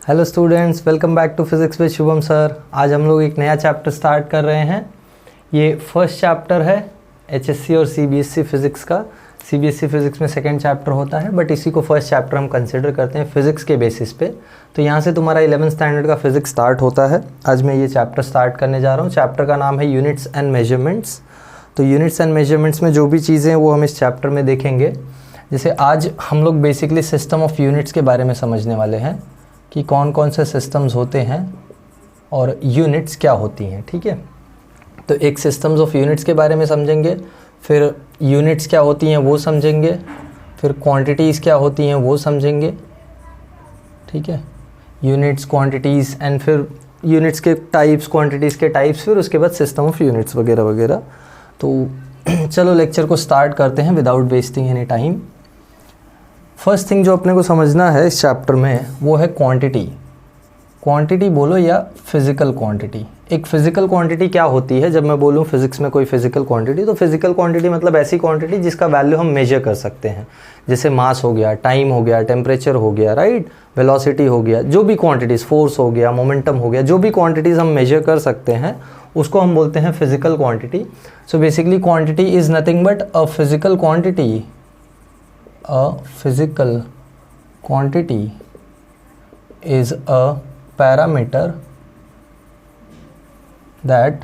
Hello students, welcome back to physics with Shubham sir. आज हम लोग एक नया चैप्टर स्टार्ट कर रहे हैं। ये फर्स्ट चैप्टर है एचएससी और सीबीएसई फिज़िक्स का। सीबीएसई फिज़िक्स में सेकंड चैप्टर होता है, बट इसी को फर्स्ट चैप्टर हम कंसिडर करते हैं फ़िज़िक्स के बेसिस पे। तो यहाँ से तुम्हारा 11th स्टैंडर्ड का फ़िज़िक्स स्टार्ट होता है। आज मैं ये चैप्टर स्टार्ट करने जा रहा हूँ। चैप्टर का नाम है यूनिट्स एंड मेजरमेंट्स। तो यूनिट्स एंड मेजरमेंट्स में जो भी चीज़ें हैं वो हम इस चैप्टर में देखेंगे। जैसे आज हम लोग बेसिकली सिस्टम ऑफ यूनिट्स के बारे में समझने वाले हैं कि कौन कौन से सिस्टम्स होते हैं और यूनिट्स क्या होती हैं। ठीक है, तो एक सिस्टम्स ऑफ यूनिट्स के बारे में समझेंगे, फिर यूनिट्स क्या होती हैं वो समझेंगे, फिर क्वांटिटीज़ क्या होती हैं वो समझेंगे। ठीक है, यूनिट्स, क्वांटिटीज़ एंड फिर यूनिट्स के टाइप्स, क्वांटिटीज़ के टाइप्स, फिर उसके बाद सिस्टम ऑफ यूनिट्स वगैरह वगैरह। तो चलो लेक्चर को स्टार्ट करते हैं without wasting any time. First thing जो अपने को समझना है इस चैप्टर में वो है क्वांटिटी। क्वांटिटी बोलो या फिज़िकल क्वांटिटी। एक फ़िज़िकल क्वांटिटी क्या होती है? जब मैं बोलूँ फिज़िक्स में कोई फ़िज़िकल क्वांटिटी, तो फ़िज़िकल क्वांटिटी मतलब ऐसी क्वांटिटी जिसका वैल्यू हम मेजर कर सकते हैं। जैसे मास हो गया, टाइम हो गया, टेम्परेचर हो गया, राइट, वेलोसिटी हो गया, जो भी क्वांटिटीज़, फोर्स हो गया, मोमेंटम हो गया, जो भी क्वांटिटीज़ हम मेजर कर सकते हैं उसको हम बोलते हैं physical quantity. So basically quantity is nothing but a physical quantity. A physical quantity is a parameter that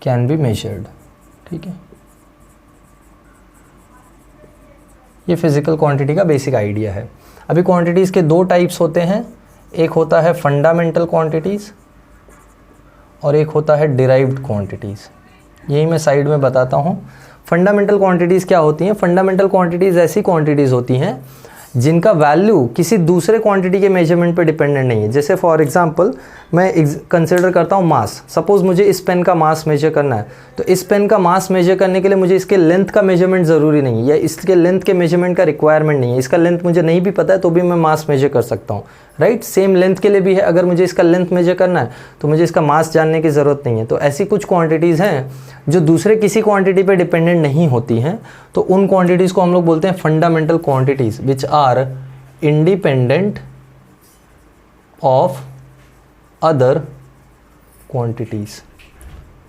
can be measured। ठीक है, ये फिजिकल क्वांटिटी का बेसिक आइडिया है। अभी क्वांटिटीज़ के दो टाइप्स होते हैं, एक होता है फंडामेंटल क्वांटिटीज़ और एक होता है डिराइव्ड क्वांटिटीज़। यही मैं साइड में बताता हूँ। फंडामेंटल क्वांटिटीज़ क्या होती हैं? फंडामेंटल क्वांटिटीज़ ऐसी क्वांटिटीज़ होती हैं जिनका वैल्यू किसी दूसरे क्वांटिटी के मेजरमेंट पे डिपेंडेंट नहीं है। जैसे फॉर एग्जांपल मैं कंसिडर करता हूँ मास। सपोज़ मुझे इस पेन का मास मेजर करना है, तो इस पेन का मास मेजर करने के लिए मुझे इसके लेंथ का मेजरमेंट ज़रूरी नहीं है, या इसके लेंथ के मेजरमेंट का रिक्वायरमेंट नहीं है। इसका लेंथ मुझे नहीं भी पता है तो भी मैं मास मेजर कर सकता हूँ, राइट। सेम लेंथ के लिए भी है, अगर मुझे इसका लेंथ मेजर करना है तो मुझे इसका मास जानने की ज़रूरत नहीं है। तो ऐसी कुछ क्वांटिटीज़ हैं जो दूसरे किसी क्वांटिटी पे डिपेंडेंट नहीं होती हैं, तो उन क्वांटिटीज़ को हम लोग बोलते हैं fundamental quantities which are independent of other quantities.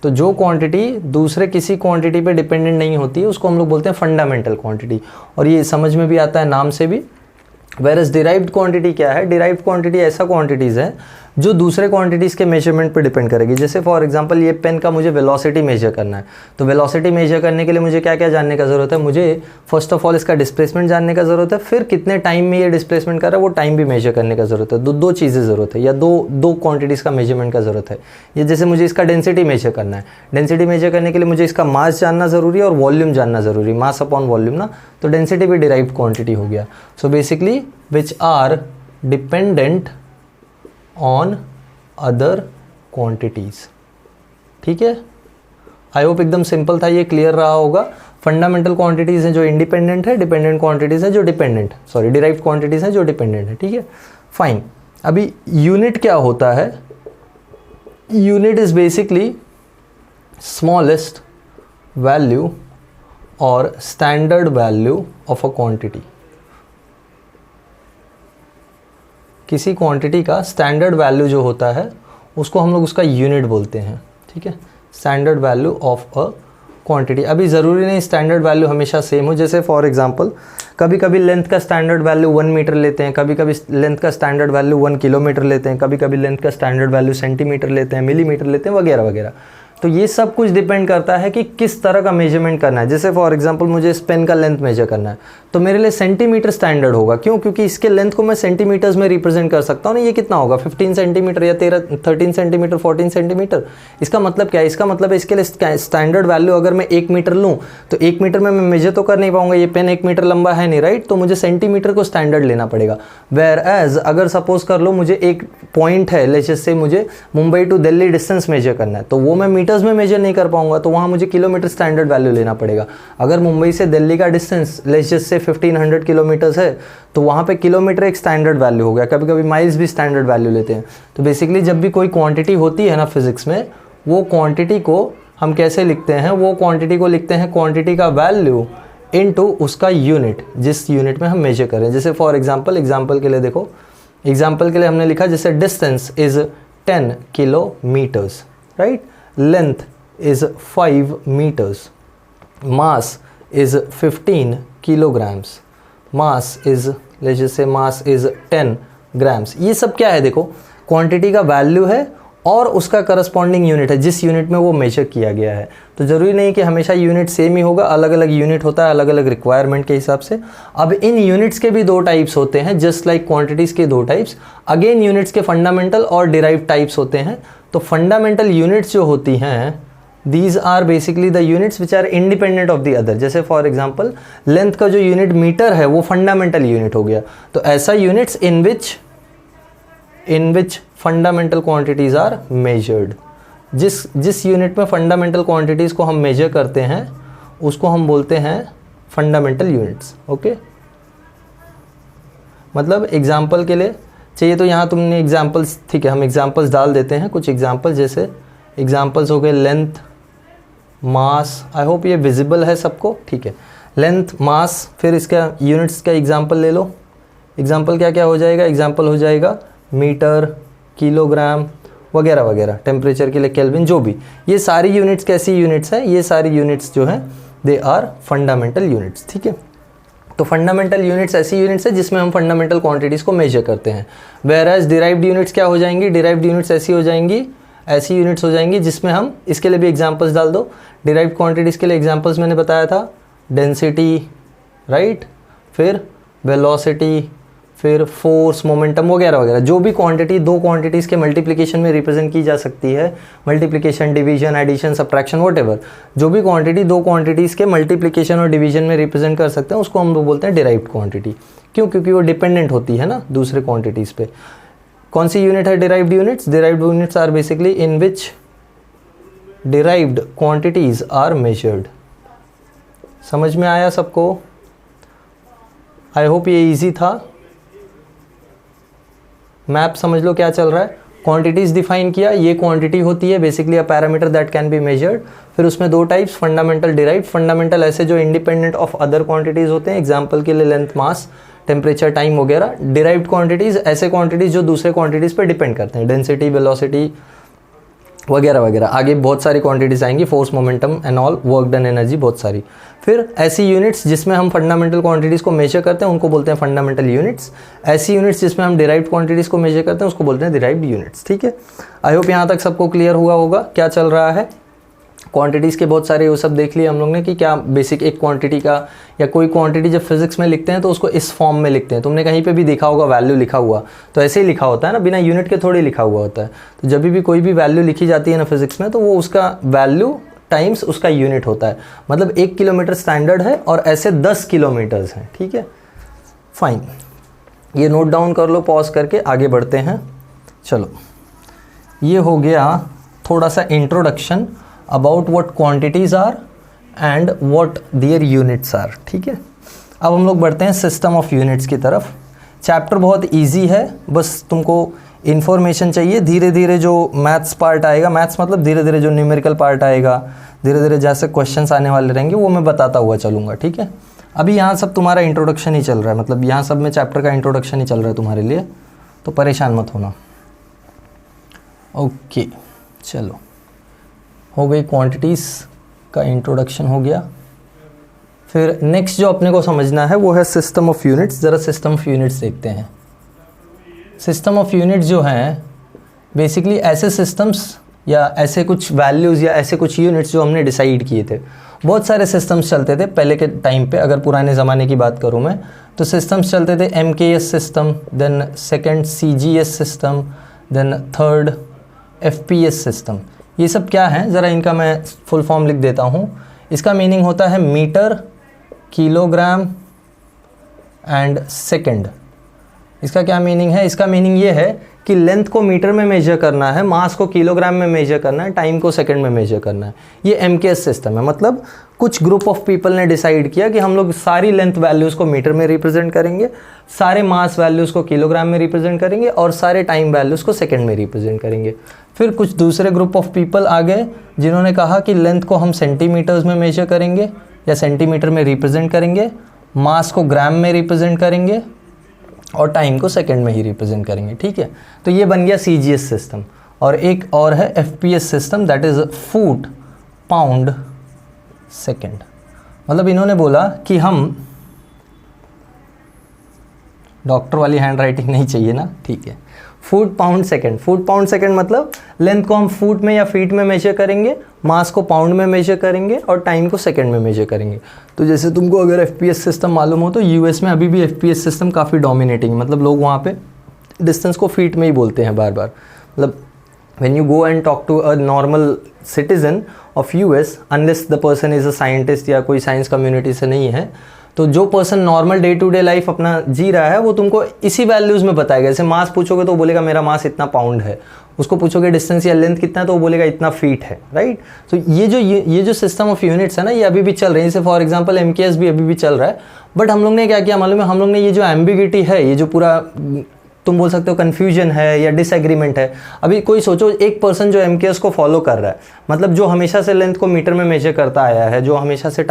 तो जो क्वांटिटी दूसरे किसी क्वांटिटी पे डिपेंडेंट नहीं होती है उसको हम लोग बोलते हैं फंडामेंटल क्वांटिटी, और ये समझ में भी आता है नाम से भी। वेरएस डिराइव्ड क्वांटिटी क्या है? डिराइव्ड क्वांटिटी ऐसा क्वांटिटीज़ है जो दूसरे क्वांटिटीज़ के मेजरमेंट पे डिपेंड करेगी। जैसे फॉर एग्जांपल ये पेन का मुझे वेलोसिटी मेजर करना है, तो वेलोसिटी मेजर करने के लिए मुझे क्या क्या जानने का ज़रूरत है? मुझे फर्स्ट ऑफ ऑल इसका डिस्प्लेसमेंट जानने का ज़रूरत है, फिर कितने टाइम में ये डिस्प्लेसमेंट कर रहा है वो टाइम भी मेजर करने का ज़रूरत है। दो चीज़ें ज़रूरत है, या दो क्वांटिटीज़ का मेजरमेंट का ज़रूरत है। ये जैसे मुझे इसका डेंसिटी मेजर करना है, डेंसिटी मेजर करने के लिए मुझे इसका मास जानना ज़रूरी है और वॉल्यूम जानना ज़रूरी है, मास अपॉन वॉल्यूम ना। तो डेंसिटी भी डिराइव्ड क्वांटिटी हो गया। So basically which are dependent on other quantities. ठीक है, आई होप एकदम सिंपल था, ये क्लियर रहा होगा। फंडामेंटल क्वांटिटीज़ हैं जो इंडिपेंडेंट है, डिपेंडेंट क्वांटिटीज़ हैं जो डिराइव्ड क्वांटिटीज़ हैं जो डिपेंडेंट है। ठीक है, फाइन। अभी यूनिट क्या होता है? Unit is basically smallest value और standard value of a quantity. किसी क्वांटिटी का स्टैंडर्ड वैल्यू जो होता है उसको हम लोग उसका यूनिट बोलते हैं। ठीक है, standard value of a quantity. अभी ज़रूरी नहीं स्टैंडर्ड वैल्यू हमेशा सेम हो। जैसे फॉर एग्जांपल कभी कभी लेंथ का स्टैंडर्ड वैल्यू 1 मीटर लेते हैं, कभी कभी लेंथ का स्टैंडर्ड वैल्यू 1 किलोमीटर लेते हैं, कभी कभी लेंथ का स्टैंडर्ड वैल्यू सेंटीमीटर लेते हैं, मिलीमीटर लेते हैं, वगैरह वगैरह। तो ये सब कुछ डिपेंड करता है कि किस तरह का मेजरमेंट करना है। जैसे फॉर एग्जांपल मुझे इस पेन का लेंथ मेजर करना है तो मेरे लिए सेंटीमीटर स्टैंडर्ड होगा। क्यों? क्योंकि इसके लेंथ को मैं सेंटीमीटर्स में रिप्रेजेंट कर सकता हूँ ना। ये कितना होगा? 15 सेंटीमीटर या 13 सेंटीमीटर, 14 सेंटीमीटर। इसका मतलब क्या है? इसका मतलब है इसके लिए स्टैंडर्ड वैल्यू अगर मैं 1 मीटर लूँ तो 1 मीटर में मैं मेजर तो कर नहीं पाऊंगा, ये पेन 1 मीटर लंबा है नहीं, राइट। तो मुझे सेंटीमीटर को स्टैंडर्ड लेना पड़ेगा। वेयर एज अगर सपोज कर लो मुझे एक पॉइंट है, लेट्स जस्ट से मुझे Mumbai to Delhi distance measure करना है, तो वो मैं मीटर्स में मेजर नहीं कर पाऊंगा, तो वहाँ मुझे किलोमीटर स्टैंडर्ड वैल्यू लेना पड़ेगा। अगर मुंबई से दिल्ली का डिस्टेंस लेट्स जस्ट से 1500 किलोमीटर्स है तो वहाँ पे किलोमीटर एक स्टैंडर्ड वैल्यू हो गया। कभी कभी माइल्स भी स्टैंडर्ड वैल्यू लेते हैं। तो बेसिकली जब भी कोई क्वांटिटी होती है ना फिजिक्स में, वो क्वांटिटी को हम कैसे लिखते हैं? वो क्वांटिटी को लिखते हैं क्वांटिटी का वैल्यू इनटू उसका यूनिट, जिस यूनिट में हम मेजर करें। जैसे फॉर एग्जांपल के लिए देखो एग्जाम्पल के लिए हमने लिखा जैसे distance is 10 kilometres, right, length is 5 metres, mass is 15 kilograms, mass is let's just say mass is 10 grams. ये सब क्या है, देखो क्वांटिटी का वैल्यू है और उसका करस्पॉन्डिंग यूनिट है जिस यूनिट में वो मेजर किया गया है। तो ज़रूरी नहीं कि हमेशा यूनिट सेम ही होगा, अलग अलग यूनिट होता है अलग अलग रिक्वायरमेंट के हिसाब से। अब इन यूनिट्स के भी दो टाइप्स होते हैं, जस्ट लाइक क्वांटिटीज़ के दो टाइप्स। अगेन यूनिट्स के फंडामेंटल और डिराइव्ड टाइप्स होते हैं। तो फंडामेंटल यूनिट्स जो होती हैं, these are basically the units which are independent of the other. जैसे फॉर एग्जाम्पल लेंथ का जो यूनिट मीटर है वो फंडामेंटल यूनिट हो गया। तो ऐसा units in which fundamental quantities are measured. जिस यूनिट में फंडामेंटल क्वांटिटीज को हम मेजर करते हैं उसको हम बोलते हैं फंडामेंटल यूनिट्स। ओके, मतलब एग्जाम्पल के लिए चाहिए तो यहाँ तुमने एग्जाम्पल्स, ठीक है हम एग्जाम्पल्स डाल देते हैं, कुछ एग्जाम्पल। जैसे एग्जाम्पल्स हो गए लेंथ, मास, आई होप ये विजिबल है सबको, ठीक है। लेंथ, मास, फिर इसका यूनिट्स का एग्जाम्पल ले लो। एग्जाम्पल क्या क्या हो जाएगा, एग्जाम्पल हो जाएगा मीटर, किलोग्राम वगैरह वगैरह, टेम्परेचर के लिए केल्विन, जो भी। ये सारी यूनिट्स कैसी यूनिट्स हैं, ये सारी यूनिट्स जो हैं दे आर फंडामेंटल यूनिट्स, ठीक है। तो फंडामेंटल यूनिट्स ऐसी यूनिट्स है जिसमें हम फंडामेंटल क्वांटिटीज़ को मेजर करते हैं। वेयर एज डिराइव्ड यूनिट्स क्या हो जाएंगी, डिराइव्ड यूनिट्स ऐसी यूनिट्स हो जाएंगी जिसमें हम, इसके लिए भी एग्जांपल्स डाल दो। डिराइव्ड क्वांटिटीज़ के लिए एग्जांपल्स मैंने बताया था, डेंसिटी, राइट, फिर वेलोसिटी, फिर फोर्स, मोमेंटम वगैरह वगैरह। जो भी क्वांटिटी दो क्वांटिटीज़ के मल्टीप्लिकेशन में रिप्रेजेंट की जा सकती है, multiplication, division, addition, subtraction, whatever, जो भी क्वांटिटी दो क्वांटिटीज़ के मल्टीप्लिकेशन और डिवीजन में रिप्रेजेंट कर सकते हैं उसको हम लोग बोलते हैं डिराइव्ड क्वांटिटी। क्यों, क्योंकि वो डिपेंडेंट होती है ना दूसरे क्वांटिटीज़ पे। कौन सी यूनिट है derived units? Derived units are basically in which derived quantities are measured. समझ में आया सबको? आई होप ये इजी था। मैप समझ लो क्या चल रहा है। क्वांटिटीज डिफाइन किया, ये क्वांटिटी होती है basically a parameter that can be measured. फिर उसमें दो टाइप्स, फंडामेंटल, डिराइव्ड। फंडामेंटल ऐसे जो इंडिपेंडेंट ऑफ अदर क्वांटिटीज होते हैं, एग्जांपल के लिए लेंथ, मास, टेम्परेचर, टाइम वगैरह। डिराइव्ड क्वांटिटीज ऐसे क्वांटिटीज जो दूसरे क्वांटिटीज पे डिपेंड करते हैं, डेंसिटी, वेलोसिटी वगैरह वगैरह। आगे बहुत सारी क्वांटिटीज आएंगी, force, momentum and all, work done, energy, बहुत सारी। फिर ऐसी यूनिट्स जिसमें हम फंडामेंटल क्वांटिटीज को मेजर करते हैं उनको बोलते हैं फंडामेंटल यूनिट्स। ऐसी यूनिट्स जिसमें हम डिराइव्ड क्वांटिटीज को मेजर करते हैं उसको बोलते हैं डिराइव्ड यूनिट्स। ठीक है, आई होप यहाँ तक सबको क्लियर हुआ होगा क्या चल रहा है। क्वांटिटीज़ के बहुत सारे वो सब देख लिए हम लोग ने कि क्या बेसिक एक क्वांटिटी का, या कोई क्वांटिटी जब फिजिक्स में लिखते हैं तो उसको इस फॉर्म में लिखते हैं। तुमने कहीं पे भी देखा होगा वैल्यू लिखा हुआ, तो ऐसे ही लिखा होता है ना, बिना यूनिट के थोड़ी लिखा हुआ होता है। तो जब भी कोई भी वैल्यू लिखी जाती है ना फिजिक्स में, तो वो उसका वैल्यू टाइम्स उसका यूनिट होता है। मतलब 1 किलोमीटर स्टैंडर्ड है और ऐसे 10 किलोमीटर्स हैं। ठीक है, फाइन, ये नोट डाउन कर लो, पॉज करके आगे बढ़ते हैं। चलो, ये हो गया थोड़ा सा introduction about what quantities are and what their units are. ठीक है, अब हम लोग बढ़ते हैं सिस्टम ऑफ यूनिट्स की तरफ। चैप्टर बहुत इजी है, बस तुमको इन्फॉर्मेशन चाहिए। धीरे धीरे जो मैथ्स पार्ट आएगा, मैथ्स मतलब धीरे धीरे जो न्यूमेरिकल पार्ट आएगा, धीरे धीरे जैसे क्वेश्चंस आने वाले रहेंगे वो मैं बताता हुआ चलूँगा। ठीक है, अभी यहाँ सब तुम्हारा इंट्रोडक्शन ही चल रहा है, मतलब यहाँ सब में चैप्टर का इंट्रोडक्शन ही चल रहा है तुम्हारे लिए, तो परेशान मत होना। ओके, चलो, हो गई क्वांटिटीज़ का इंट्रोडक्शन हो गया। फिर नेक्स्ट जो अपने को समझना है वो है सिस्टम ऑफ यूनिट्स। ज़रा सिस्टम ऑफ यूनिट्स देखते हैं। सिस्टम ऑफ यूनिट्स जो हैं बेसिकली ऐसे सिस्टम्स या ऐसे कुछ वैल्यूज़ या ऐसे कुछ यूनिट्स जो हमने डिसाइड किए थे। बहुत सारे सिस्टम्स चलते थे पहले के टाइम पे। अगर पुराने ज़माने की बात करूँ मैं, तो सिस्टम्स चलते थे MKS system, then second CGS system, then third FPS system. ये सब क्या है, ज़रा इनका मैं फुल फॉर्म लिख देता हूँ। इसका मीनिंग होता है मीटर, किलोग्राम एंड सेकंड। इसका क्या मीनिंग है? इसका मीनिंग ये है कि लेंथ को मीटर में मेजर करना है, मास को किलोग्राम में मेजर करना है, टाइम को सेकंड में मेजर करना है। ये MKS सिस्टम है। मतलब कुछ ग्रुप ऑफ पीपल ने डिसाइड किया कि हम लोग सारी लेंथ वैल्यूज़ को मीटर में रिप्रेजेंट करेंगे, सारे मास वैल्यूज़ को किलोग्राम में रिप्रेजेंट करेंगे और सारे टाइम वैल्यूज़ को सेकंड में रिप्रेजेंट करेंगे। फिर कुछ दूसरे ग्रुप ऑफ पीपल आ गए जिन्होंने कहा कि लेंथ को हम सेंटीमीटर्स में मेजर करेंगे या सेंटीमीटर में रिप्रेजेंट करेंगे, मास को ग्राम में रिप्रेजेंट करेंगे और टाइम को सेकंड में ही रिप्रेजेंट करेंगे, ठीक है। तो ये बन गया CGS सिस्टम। और एक और है FPS system, that is foot pound second. मतलब इन्होंने बोला कि हम, डॉक्टर वाली हैंड राइटिंग नहीं चाहिए ना, ठीक है। Foot pound second, foot pound second मतलब लेंथ को हम फुट में या फीट में मेजर करेंगे, मास को पाउंड में मेजर करेंगे और टाइम को सेकंड में मेजर करेंगे। तो जैसे तुमको अगर FPS सिस्टम मालूम हो तो US में अभी भी FPS सिस्टम काफ़ी डोमिनेटिंग, मतलब लोग वहाँ पे डिस्टेंस को फीट में ही बोलते हैं बार बार। मतलब when you go and talk to a normal citizen of US, unless the person is a scientist या कोई साइंस कम्युनिटी से नहीं है, तो जो person normal day to day life अपना जी रहा है वो तुमको इसी वैल्यूज़ में बताएगा। जैसे मास पूछोगे तो वो बोलेगा मेरा मास इतना पाउंड है, उसको पूछोगे डिस्टेंस या लेंथ कितना है तो वो बोलेगा इतना फीट है, राइट। तो ये जो सिस्टम ऑफ यूनिट्स है ना, ये अभी भी चल रहे हैं। जैसे फॉर एग्जांपल MKS भी अभी भी चल रहा है। बट हम लोग ने क्या किया मालूम है, हम लोग ने ये जो एम्बिगिटी है, ये जो पूरा तुम बोल सकते हो कन्फ्यूजन है या डिसएग्रीमेंट है। अभी कोई सोचो एक पर्सन जो MKS को फॉलो कर रहा है, मतलब जो हमेशा से लेंथ को मीटर में मेजर करता आया है, जो हमेशा से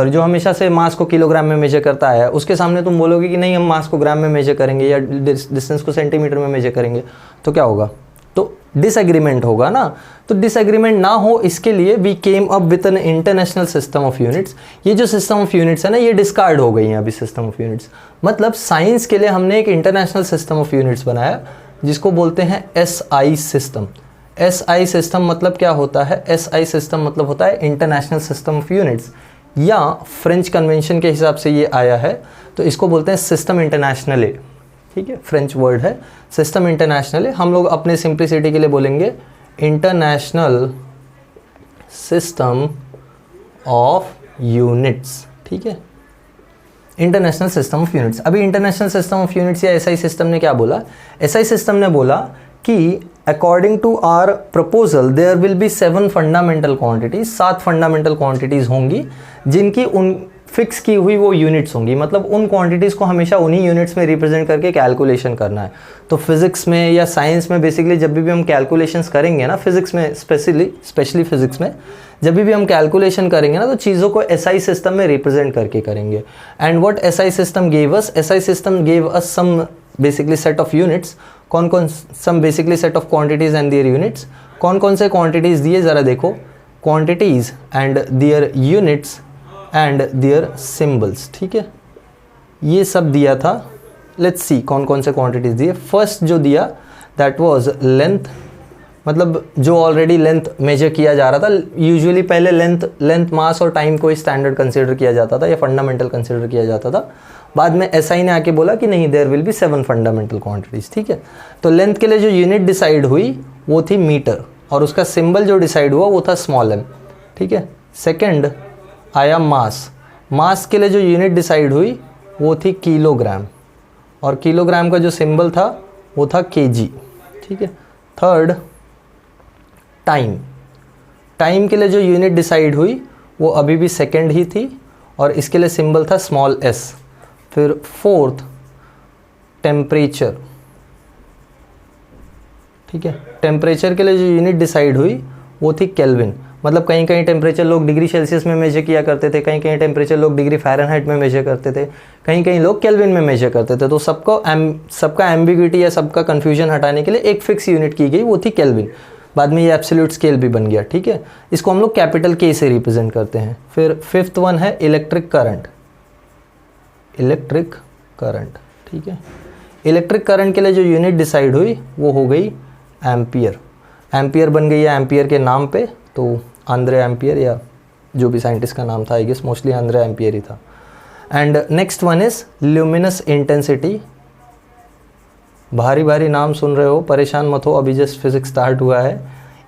जो हमेशा से मास को किलोग्राम में मेजर करता आया है, उसके सामने तुम बोलोगे कि नहीं हम मास को ग्राम में मेजर करेंगे या डिस्टेंस को सेंटीमीटर में मेजर करेंगे, तो क्या होगा? तो डिसएग्रीमेंट होगा ना। तो डिसएग्रीमेंट ना हो इसके लिए we came up with an international system of units. ये जो सिस्टम ऑफ यूनिट्स है ना, ये डिस्कार्ड हो गई हैं अभी सिस्टम ऑफ यूनिट्स। मतलब साइंस के लिए हमने एक इंटरनेशनल सिस्टम ऑफ यूनिट्स बनाया जिसको बोलते हैं SI सिस्टम। SI सिस्टम मतलब क्या होता है? SI सिस्टम मतलब होता है इंटरनेशनल सिस्टम ऑफ यूनिट्स, या फ्रेंच कन्वेंशन के हिसाब से ये आया है तो इसको बोलते हैं सिस्टम इंटरनेशनले, ठीक है। फ्रेंच वर्ड है सिस्टम इंटरनेशनल। हम लोग अपने सिंप्लिसिटी के लिए बोलेंगे इंटरनेशनल सिस्टम ऑफ यूनिट्स, ठीक है। International system of units. अभी इंटरनेशनल सिस्टम ऑफ यूनिट्स या SI सिस्टम ने क्या बोला? SI सिस्टम ने बोला कि according to our proposal there will be 7 fundamental quantities, 7 fundamental quantities होंगी जिनकी उन फिक्स की हुई वो यूनिट्स होंगी। मतलब उन क्वांटिटीज़ को हमेशा उन्हीं यूनिट्स में रिप्रेजेंट करके कैलकुलेशन करना है। तो फिजिक्स में या साइंस में बेसिकली जब भी हम कैलकुलेशंस करेंगे ना, फिजिक्स में स्पेशली फिजिक्स में जब भी हम कैलकुलेशन करेंगे ना, तो चीज़ों को SI सिस्टम में रिप्रेजेंट करके करेंगे। And what SI system gave us? SI system gave us some basically set of units. कौन some basically set of quantities and their units. कौन से क्वांटिटीज़ दिए ज़रा देखो? Quantities and their units and their symbols, ठीक है। ये सब दिया था। लेट्स सी कौन से क्वांटिटीज दिए। फर्स्ट जो दिया दैट वाज लेंथ, मतलब जो ऑलरेडी लेंथ मेजर किया जा रहा था। यूजुअली पहले लेंथ मास और टाइम को स्टैंडर्ड कंसिडर किया जाता था या फंडामेंटल कंसिडर किया जाता था। बाद में SI ने आके बोला कि नहीं, there will be 7 fundamental quantities, ठीक है। तो लेंथ के लिए जो यूनिट डिसाइड हुई वो थी मीटर, और उसका सिंबल जो डिसाइड हुआ वो था स्मॉल m, ठीक है। सेकेंड आया मास के लिए जो यूनिट डिसाइड हुई वो थी किलोग्राम, और किलोग्राम का जो सिंबल था वो था kg, ठीक है। थर्ड टाइम के लिए जो यूनिट डिसाइड हुई वो अभी भी सेकेंड ही थी, और इसके लिए सिंबल था स्मॉल s। फिर फोर्थ टेम्परेचर, ठीक है। टेम्परेचर के लिए जो यूनिट डिसाइड हुई वो थी केल्विन। मतलब कहीं टेम्परेचर लोग डिग्री सेल्सियस में मेजर किया करते थे, कहीं टेम्परेचर लोग डिग्री फ़ारेनहाइट में मेजर करते थे, कहीं लोग केल्विन में मेजर करते थे। तो सबका एम्बिग्यूटी या सबका कन्फ्यूजन हटाने के लिए एक फिक्स यूनिट की गई, वो थी केल्विन। बाद में ये एब्सोल्यूट स्केल भी बन गया, ठीक है। इसको हम लोग कैपिटल K से रिप्रेजेंट करते हैं। फिर फिफ्थ वन है इलेक्ट्रिक करंट, ठीक है। इलेक्ट्रिक करंट के लिए जो यूनिट डिसाइड हुई वो हो गई एम्पियर बन गई है एम्पियर के नाम पे। तो आंद्रे एम्पियर, या जो भी साइंटिस्ट का नाम था, I guess mostly Andre Ampere ही था। And next one is luminous intensity. भारी नाम सुन रहे हो, परेशान मत हो, अभी जस्ट फिजिक्स स्टार्ट हुआ है,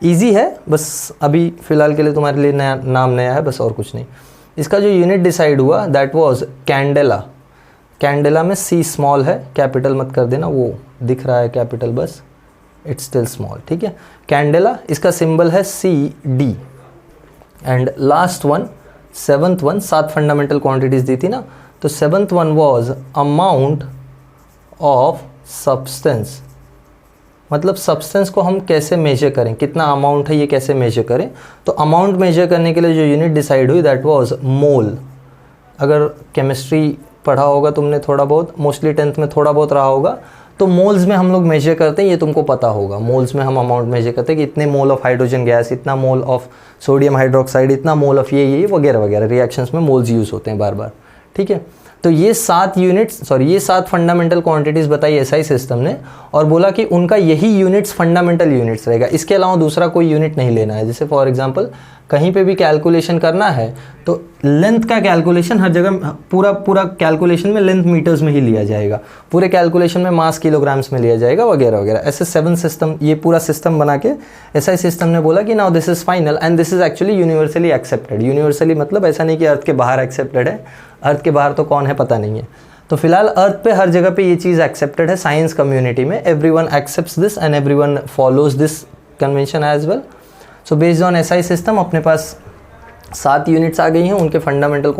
इजी है, बस अभी फ़िलहाल के लिए तुम्हारे लिए नाम नया है, बस और कुछ नहीं। इसका जो यूनिट डिसाइड हुआ दैट वाज कैंडेला में C स्मॉल है, कैपिटल मत कर देना, वो दिख रहा है कैपिटल बस, इट्स स्टिल स्मॉल, ठीक है। कैंडेला, इसका सिंबल है CD। And last one, seventh one, 7 fundamental quantities दी थी ना, तो seventh one was amount of substance. मतलब सब्सटेंस को हम कैसे मेजर करें, कितना अमाउंट है ये कैसे मेजर करें। तो अमाउंट मेजर करने के लिए जो यूनिट डिसाइड हुई दैट वाज मोल। अगर केमिस्ट्री पढ़ा होगा तुमने थोड़ा बहुत, मोस्टली 10th में थोड़ा बहुत रहा होगा। तो मोल्स में हम लोग मेजर करते हैं, ये तुमको पता होगा। मोल्स में हम अमाउंट मेजर करते हैं कि इतने मोल ऑफ हाइड्रोजन गैस, इतना मोल ऑफ सोडियम हाइड्रोक्साइड, इतना मोल ऑफ ये वगैरह वगैरह। रिएक्शंस में मोल्स यूज़ होते हैं बार बार, ठीक है। तो ये 7 फंडामेंटल क्वांटिटीज़ बताई एसआई सिस्टम ने, और बोला कि उनका यही यूनिट्स फंडामेंटल यूनिट्स रहेगा, इसके अलावा दूसरा कोई यूनिट नहीं लेना है। जैसे फॉर एग्जांपल कहीं पे भी कैलकुलेशन करना है तो लेंथ का कैलकुलेशन हर जगह, पूरा कैलकुलेशन में लेंथ मीटर्स में ही लिया जाएगा, पूरे कैलकुलेशन में मास किलोग्राम्स में लिया जाएगा, वगैरह वगैरह। ऐसे 7 सिस्टम, ये पूरा सिस्टम बना के एसआई सिस्टम ने बोला कि now this is final and this is actually universally accepted. Universally मतलब ऐसा नहीं कि अर्थ के बाहर एक्सेप्टेड है, अर्थ के बाहर तो कौन है पता नहीं है। तो फिलहाल अर्थ पे हर जगह पे ये चीज़ एक्सेप्टेड है साइंस कम्युनिटी में। Everyone accepts this and everyone follows this convention as well. So based on SI system अपने पास 7 यूनिट्स आ गई हैं, उनके फंडामेंटल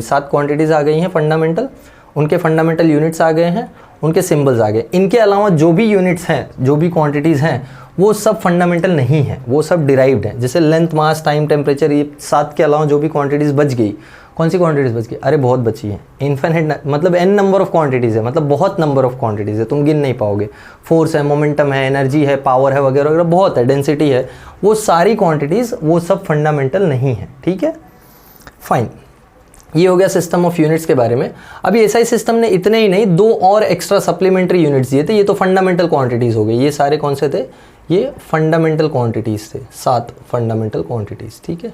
7 क्वांटिटीज़ आ गई हैं फंडामेंटल, उनके फंडामेंटल यूनिट्स आ गए हैं, उनके सिंबल्स आ गए। इनके अलावा जो भी यूनिट्स हैं, जो भी क्वांटिटीज़ हैं, वो सब फंडामेंटल नहीं है, वो सब डिराइव्ड हैं। जैसे लेंथ, मास, टाइम, टेम्परेचर, ये 7 के अलावा जो भी क्वांटिटीज़ बच गई, कौन सी क्वांटिटीज़ बच गई? अरे बहुत बची हैं, इन्फिनिट, मतलब n नंबर ऑफ क्वांटिटीज़ है, मतलब बहुत नंबर ऑफ क्वांटिटीज़ है, तुम गिन नहीं पाओगे। फोर्स है, मोमेंटम है, एनर्जी है, पावर है, वगैरह वगैरह बहुत है, डेंसिटी है, वो सारी क्वांटिटीज़ वो सब फंडामेंटल नहीं है, ठीक है, फाइन। ये हो गया सिस्टम ऑफ यूनिट्स के बारे में। अभी एसआई सिस्टम ने इतने ही नहीं, 2 और एक्स्ट्रा सप्लीमेंट्री यूनिट्स दिए थे। ये तो फंडामेंटल क्वांटिटीज़ हो गई, ये सारे कौन से थे? ये फंडामेंटल क्वांटिटीज़ थे, 7 फंडामेंटल क्वांटिटीज़, ठीक है।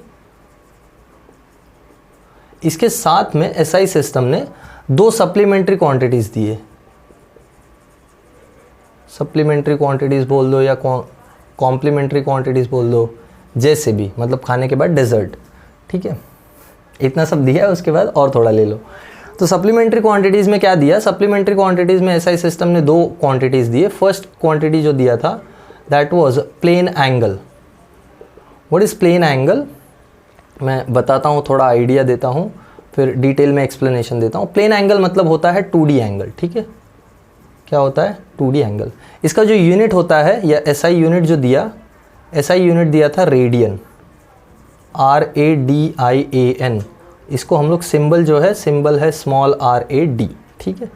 इसके साथ में एसआई सिस्टम ने 2 सप्लीमेंट्री क्वांटिटीज़ दिए। सप्लीमेंट्री क्वांटिटीज़ बोल दो या कॉम्प्लीमेंट्री क्वांटिटीज़ बोल दो, जैसे भी, मतलब खाने के बाद डेजर्ट, ठीक है। इतना सब दिया है, उसके बाद और थोड़ा ले लो। तो सप्लीमेंट्री क्वांटिटीज़ में क्या दिया? सप्लीमेंट्री क्वांटिटीज़ में एसआई सिस्टम ने 2 क्वांटिटीज़ दिए। फर्स्ट क्वांटिटी जो दिया था that was plane angle. What is plane angle? मैं बताता हूँ, थोड़ा आइडिया देता हूँ, फिर डिटेल में एक्सप्लेनेशन देता हूँ। प्लेन एंगल मतलब होता है 2D एंगल, ठीक है। क्या होता है? 2D angle. इसका जो यूनिट होता है, या एसआई यूनिट जो दिया, एसआई यूनिट दिया था रेडियन, RADIAN। इसको हम लोग सिंबल जो है, सिंबल है स्मॉल RAD, ठीक है।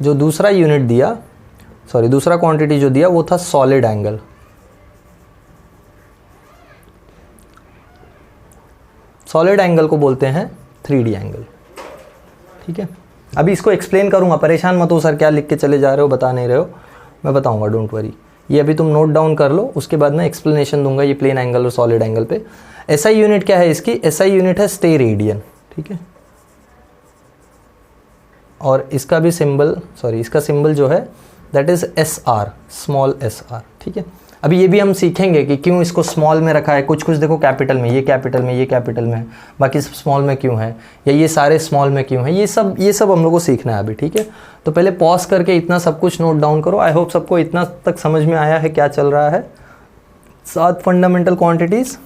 जो दूसरा यूनिट दिया, दूसरा क्वांटिटी जो दिया वो था सॉलिड एंगल। सॉलिड एंगल को बोलते हैं 3D एंगल, ठीक है। अभी इसको एक्सप्लेन करूंगा, परेशान मत हो सर क्या लिख के चले जा रहे हो, बता नहीं रहे हो, मैं बताऊंगा, डोंट वरी। ये अभी तुम नोट डाउन कर लो, उसके बाद मैं एक्सप्लेनेशन दूंगा ये प्लेन एंगल और सॉलिड एंगल पे। एसआई यूनिट क्या है इसकी? एसआई यूनिट है स्टेरेडियन, ठीक है। और इसका भी सिंबल, इसका सिंबल जो है that is SR, small SR, ठीक है। अभी ये भी हम सीखेंगे कि क्यों इसको स्मॉल में रखा है। कुछ देखो कैपिटल में, ये कैपिटल में, ये कैपिटल में, बाकी सब स्मॉल में क्यों है, या ये सारे स्मॉल में क्यों है, ये सब हम लोग को सीखना है अभी, ठीक है। तो पहले पॉज करके इतना सब कुछ नोट डाउन करो। आई होप सबको इतना तक समझ में आया है क्या चल रहा है। 7 फंडामेंटल क्वांटिटीज़,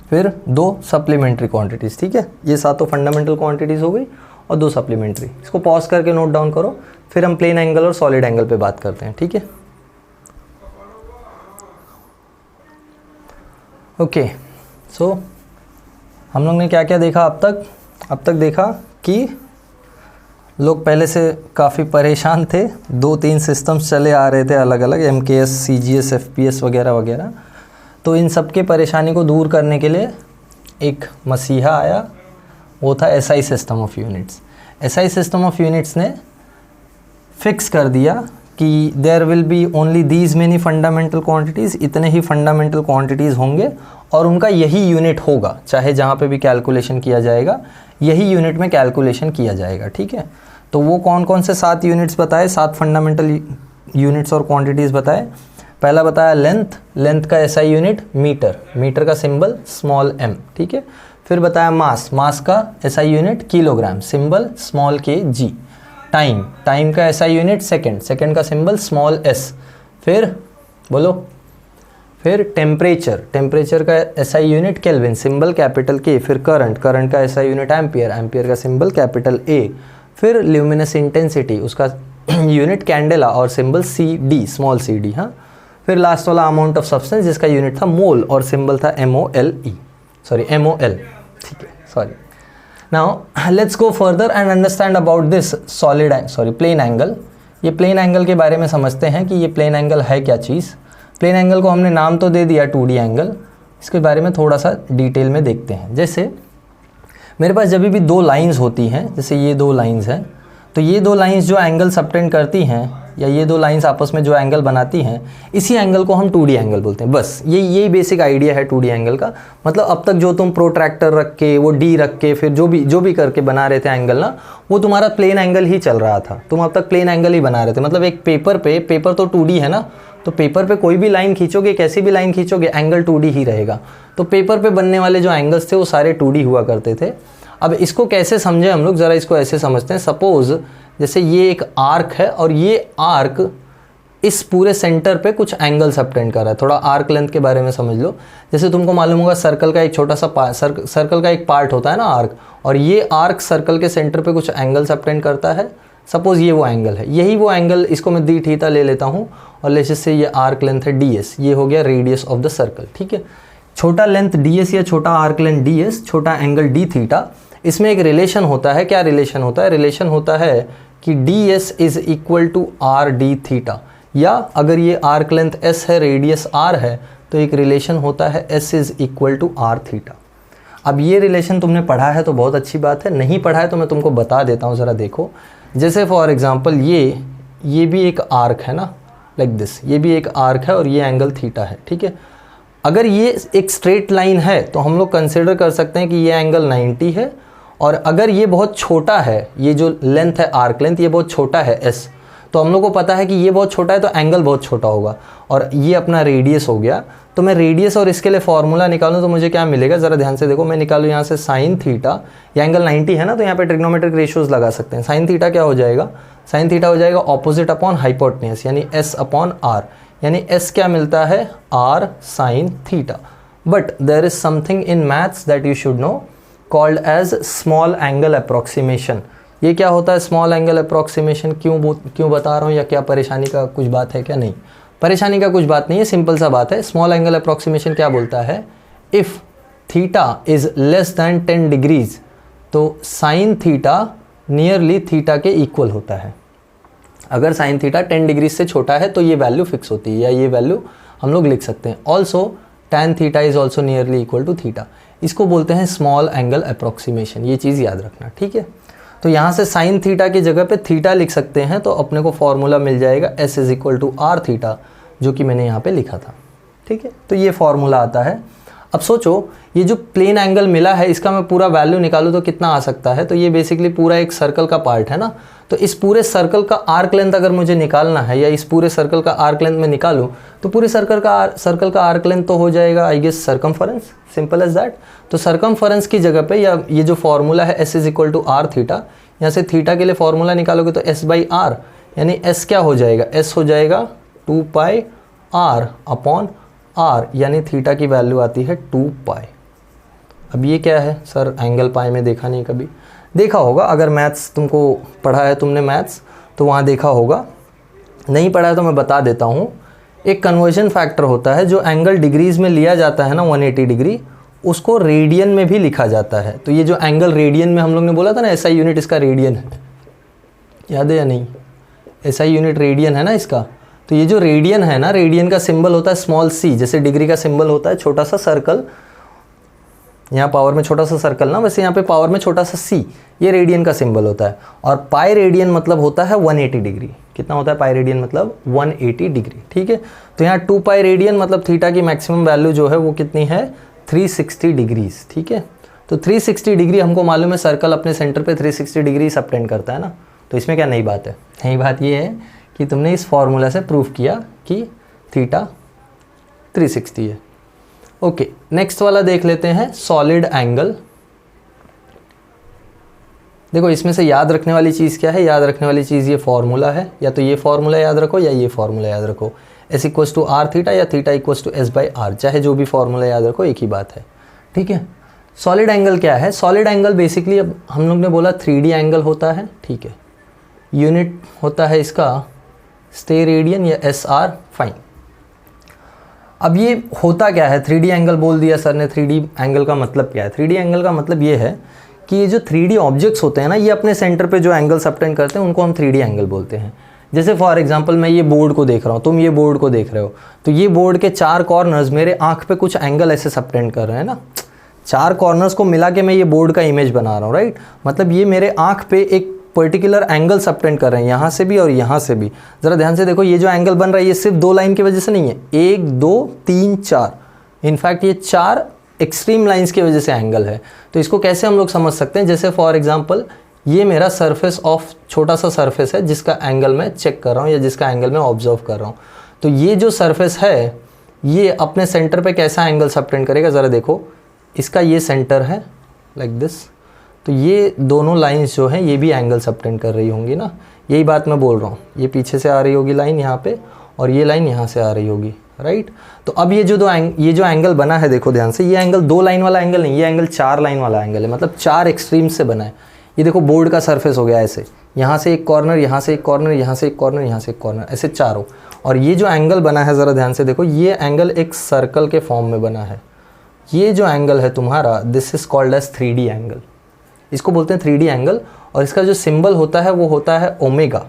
फिर 2 सप्लीमेंट्री क्वांटिटीज़, ठीक है। ये 7 फंडामेंटल क्वांटिटीज़ हो गई और 2 सप्लीमेंट्री। इसको पॉज करके नोट डाउन करो, फिर हम प्लेन एंगल और सॉलिड एंगल पे बात करते हैं, ठीक है। ओके, सो हम लोग ने क्या क्या देखा अब तक देखा कि लोग पहले से काफ़ी परेशान थे। 2-3 सिस्टम्स चले आ रहे थे अलग अलग, MKS, CGS, FPS वगैरह वगैरह। तो इन सब के परेशानी को दूर करने के लिए एक मसीहा आया, वो था SI system of units. SI system of units ने फिक्स कर दिया कि there will be only these many fundamental quantities, इतने ही फंडामेंटल क्वांटिटीज़ होंगे और उनका यही यूनिट होगा, चाहे जहाँ पे भी कैलकुलेशन किया जाएगा यही यूनिट में कैलकुलेशन किया जाएगा, ठीक है। तो वो कौन कौन से 7 यूनिट्स बताए, 7 फंडामेंटल यूनिट्स और क्वांटिटीज़ बताए। पहला बताया लेंथ का एसआई यूनिट मीटर का सिंबल स्मॉल m, ठीक है। फिर बताया मास का SI unit kilogram, symbol small kg। Time का एसआई यूनिट सेकंड का सिंबल स्मॉल s। फिर बोलो, फिर टेम्परेचर का SI unit kelvin, symbol capital K। फिर करंट का एसआई यूनिट एम्पियर का सिंबल कैपिटल A। फिर ल्यूमिनस इंटेंसिटी, उसका यूनिट कैंडेला और सिंबल CD, स्मॉल cd, हाँ। फिर लास्ट वाला अमाउंट ऑफ सब्सटेंस, जिसका यूनिट था मोल और सिंबल था MOL, ठीक है, now let's go further and understand about this plane angle. ये प्लेन एंगल के बारे में समझते हैं कि ये प्लेन एंगल है क्या चीज़। प्लेन एंगल को हमने नाम तो दे दिया 2D एंगल, इसके बारे में थोड़ा सा डिटेल में देखते हैं। जैसे मेरे पास जब भी दो लाइंस होती हैं, जैसे ये दो लाइंस हैं, तो ये दो लाइंस जो एंगल सबटेंड करती हैं या ये दो लाइंस आपस में जो एंगल बनाती हैं, इसी एंगल को हम 2D एंगल बोलते हैं। बस यही बेसिक आइडिया है 2D एंगल का। मतलब अब तक जो तुम प्रोट्रैक्टर रख के, वो D रख के, फिर जो भी करके बना रहे थे एंगल ना, वो तुम्हारा प्लेन एंगल ही चल रहा था। तुम अब तक प्लेन एंगल ही बना रहे थे। मतलब एक पेपर तो 2D है ना, तो पेपर पे कोई भी लाइन खींचोगे, कैसी भी लाइन खींचोगे, एंगल 2D ही रहेगा। तो पेपर पे बनने वाले जो एंगल्स थे वो सारे 2D हुआ करते थे। अब इसको कैसे समझे हम लोग, ज़रा इसको ऐसे समझते हैं। सपोज़ जैसे ये एक आर्क है और ये आर्क इस पूरे सेंटर पे कुछ एंगल सबटेंड कर रहा है। थोड़ा आर्क लेंथ के बारे में समझ लो। जैसे तुमको मालूम होगा सर्कल का एक छोटा सा सर्कल का एक पार्ट होता है ना आर्क, और ये आर्क सर्कल के सेंटर पे कुछ एंगल सबटेंड करता है। सपोज़ ये वो एंगल है, यही वो एंगल, इसको मैं डी थीटा ले लेता हूँ और लेट्स से ये आर्क लेंथ है ds, ये हो गया रेडियस ऑफ द सर्कल। ठीक है, छोटा लेंथ ds या छोटा आर्क लेंथ ds, छोटा एंगल d थीटा। इसमें एक रिलेशन होता है। क्या रिलेशन होता है? रिलेशन होता है कि ds is equal to R D theta, या अगर ये आर्क लेंथ s है, रेडियस r है, तो एक रिलेशन होता है s is equal to are theta. अब ये रिलेशन तुमने पढ़ा है तो बहुत अच्छी बात है, नहीं पढ़ा है तो मैं तुमको बता देता हूँ, ज़रा देखो। जैसे फॉर एग्जांपल ये भी एक आर्क है ना, लाइक दिस, ये भी एक आर्क है और ये एंगल थीटा है। ठीक है, अगर ये एक स्ट्रेट लाइन है तो हम लोग कंसिडर कर सकते हैं कि ये एंगल 90 है, और अगर ये बहुत छोटा है, ये जो लेंथ है आर्क लेंथ, ये बहुत छोटा है s, तो हम लोग को पता है कि ये बहुत छोटा है तो एंगल बहुत छोटा होगा, और ये अपना रेडियस हो गया। तो मैं रेडियस और इसके लिए फॉर्मूला निकालूं तो मुझे क्या मिलेगा, ज़रा ध्यान से देखो। मैं निकालूं यहाँ से साइन थीटा, ये एंगल 90 है ना, तो यहाँ पे ट्रिग्नोमेट्रिक रेशियोज लगा सकते हैं। साइन थीटा क्या हो जाएगा? साइन थीटा हो जाएगा ऑपोजिट अपॉन हाइपोटेन्यूज, यानी s अपॉन r, यानी s क्या मिलता है? r sine theta. But there is something in maths that you should know called as small angle approximation. ये क्या होता है स्मॉल एंगल अप्रॉक्सीमेशन? क्यों बता रहा हूँ, या क्या परेशानी का कुछ बात है क्या? नहीं, परेशानी का कुछ बात नहीं है, सिंपल सा बात है। स्मॉल एंगल अप्रॉक्सीमेशन क्या बोलता है? If theta is less than 10 degrees तो साइन थीटा नियरली थीटा के इक्वल होता है। अगर साइन थीटा 10 डिग्री से छोटा है तो ये वैल्यू फिक्स होती है, या ये वैल्यू हम लोग लिख सकते हैं। Also tan theta is also nearly equal to theta. इसको बोलते हैं स्मॉल एंगल अप्रॉक्सीमेशन, ये चीज़ याद रखना। ठीक है, तो यहाँ से साइन थीटा की जगह पे थीटा लिख सकते हैं, तो अपने को फॉर्मूला मिल जाएगा s is equal to are theta, जो कि मैंने यहाँ पे लिखा था। ठीक है, तो ये फॉर्मूला आता है। अब सोचो, ये जो प्लेन एंगल मिला है इसका मैं पूरा वैल्यू निकालूँ तो कितना आ सकता है? तो ये बेसिकली पूरा एक सर्कल का पार्ट है ना, तो इस पूरे सर्कल का आर्क लेंथ अगर मुझे निकालना है, या इस पूरे सर्कल का आर्क लेंथ में निकालूं, तो पूरे सर्कल का आर्क लेंथ तो हो जाएगा I guess circumference, simple as that. तो सर्कमफरेंस की जगह पे, या ये जो फॉर्मूला है s is equal to are theta, यहाँ से थीटा के लिए फॉर्मूला निकालोगे तो s बाई आर, यानी s क्या हो जाएगा? s हो जाएगा 2 पाई r अपॉन r, यानी थीटा की वैल्यू आती है 2 पाई। अब ये क्या है सर? एंगल पाई में देखा नहीं कभी? देखा होगा, अगर मैथ्स तुमको पढ़ा है तुमने मैथ्स तो वहाँ देखा होगा, नहीं पढ़ा है तो मैं बता देता हूँ। एक कन्वर्जन फैक्टर होता है जो एंगल डिग्रीज में लिया जाता है ना, 180 डिग्री, उसको रेडियन में भी लिखा जाता है। तो ये जो एंगल रेडियन में हम लोग ने बोला था ना, SI यूनिट इसका रेडियन है, याद है या नहीं? SI यूनिट रेडियन है ना इसका। तो ये जो रेडियन है ना, रेडियन का सिंबल होता है स्मॉल c, जैसे डिग्री का सिंबल होता है छोटा सा सर्कल, यहाँ पावर में छोटा सा सर्कल ना, वैसे यहाँ पे पावर में छोटा सा c, ये रेडियन का सिंबल होता है। और पाई रेडियन मतलब होता है 180 डिग्री। कितना होता है पाई रेडियन? मतलब 180 डिग्री। ठीक है, तो यहाँ 2 पाई रेडियन मतलब थीटा की मैक्सिमम वैल्यू जो है वो कितनी है? 360 डिग्रीज। ठीक है, तो 360 डिग्री हमको मालूम है, सर्कल अपने सेंटर पे 360 डिग्री सबटेंड करता है ना, तो इसमें क्या नई बात है? नई बात ये है कि तुमने इस फॉर्मूला से प्रूफ किया कि थीटा 360 है। ओके, नेक्स्ट वाला देख लेते हैं, सॉलिड एंगल। देखो इसमें से याद रखने वाली चीज़ क्या है? याद रखने वाली चीज़ ये फॉर्मूला है, या तो ये फॉर्मूला याद रखो या ये फॉर्मूला याद रखो, s equals to are theta या theta equals to s by R, चाहे जो भी फॉर्मूला याद रखो एक ही बात है। ठीक है, सॉलिड एंगल क्या है? सॉलिड एंगल बेसिकली, अब हम लोग ने बोला 3D एंगल होता है। ठीक है, यूनिट होता है इसका स्टेरेडियन या SR, फाइन। अब ये होता क्या है? 3D एंगल बोल दिया सर ने, 3D एंगल का मतलब क्या है? 3D एंगल का मतलब ये है कि ये जो 3D ऑब्जेक्ट्स होते हैं ना, ये अपने सेंटर पे जो एंगल सबटेंड करते हैं उनको हम 3D एंगल बोलते हैं। जैसे फॉर एग्जांपल मैं ये बोर्ड को देख रहा हूँ, तुम ये बोर्ड को देख रहे हो, तो ये बोर्ड के 4 कॉर्नर्स मेरे आँख पे कुछ एंगल ऐसे सबटेंड कर रहे हैं ना, 4 कॉर्नर्स को मिला के मैं ये बोर्ड का इमेज बना रहा हूँ, राइट। मतलब ये मेरे आँख पे एक पर्टिकुलर एंगल सबटेंड कर रहे हैं, यहाँ से भी और यहाँ से भी। ज़रा ध्यान से देखो, ये जो एंगल बन रहा है ये सिर्फ 2 लाइन की वजह से नहीं है, 1 2 3 4, इनफैक्ट ये 4 एक्सट्रीम लाइंस की वजह से एंगल है। तो इसको कैसे हम लोग समझ सकते हैं, जैसे फॉर एग्जांपल ये मेरा सरफेस ऑफ छोटा सा सरफेस है जिसका एंगल मैं चेक कर रहा हूँ या जिसका एंगल मैं ऑब्जर्व कर रहा हूँ। तो ये जो सरफेस है ये अपने सेंटर पे कैसा एंगल सबटेंड करेगा, ज़रा देखो, इसका ये सेंटर है लाइक दिस, तो ये दोनों लाइंस जो हैं ये भी एंगल सबटेंड कर रही होंगी ना, यही बात मैं बोल रहा हूँ। ये पीछे से आ रही होगी लाइन यहाँ पे और ये लाइन यहाँ से आ रही होगी, राइट। तो अब ये जो एंगल बना है, देखो ध्यान से, ये एंगल 2 लाइन वाला एंगल नहीं, ये एंगल 4 लाइन वाला एंगल है, मतलब 4 एक्सट्रीम से बना है। ये देखो बोर्ड का सरफेस हो गया ऐसे, यहाँ से एक कॉर्नर, यहाँ से एक कॉर्नर, यहाँ से एक कॉर्नर, यहाँ से एक कॉर्नर, ऐसे चारों। और ये जो एंगल बना है, ज़रा ध्यान से देखो, ये एंगल एक सर्कल के फॉर्म में बना है। ये जो एंगल है तुम्हारा, this is called as 3D angle, इसको बोलते हैं 3D एंगल। और इसका जो सिंबल होता है वो होता है ओमेगा।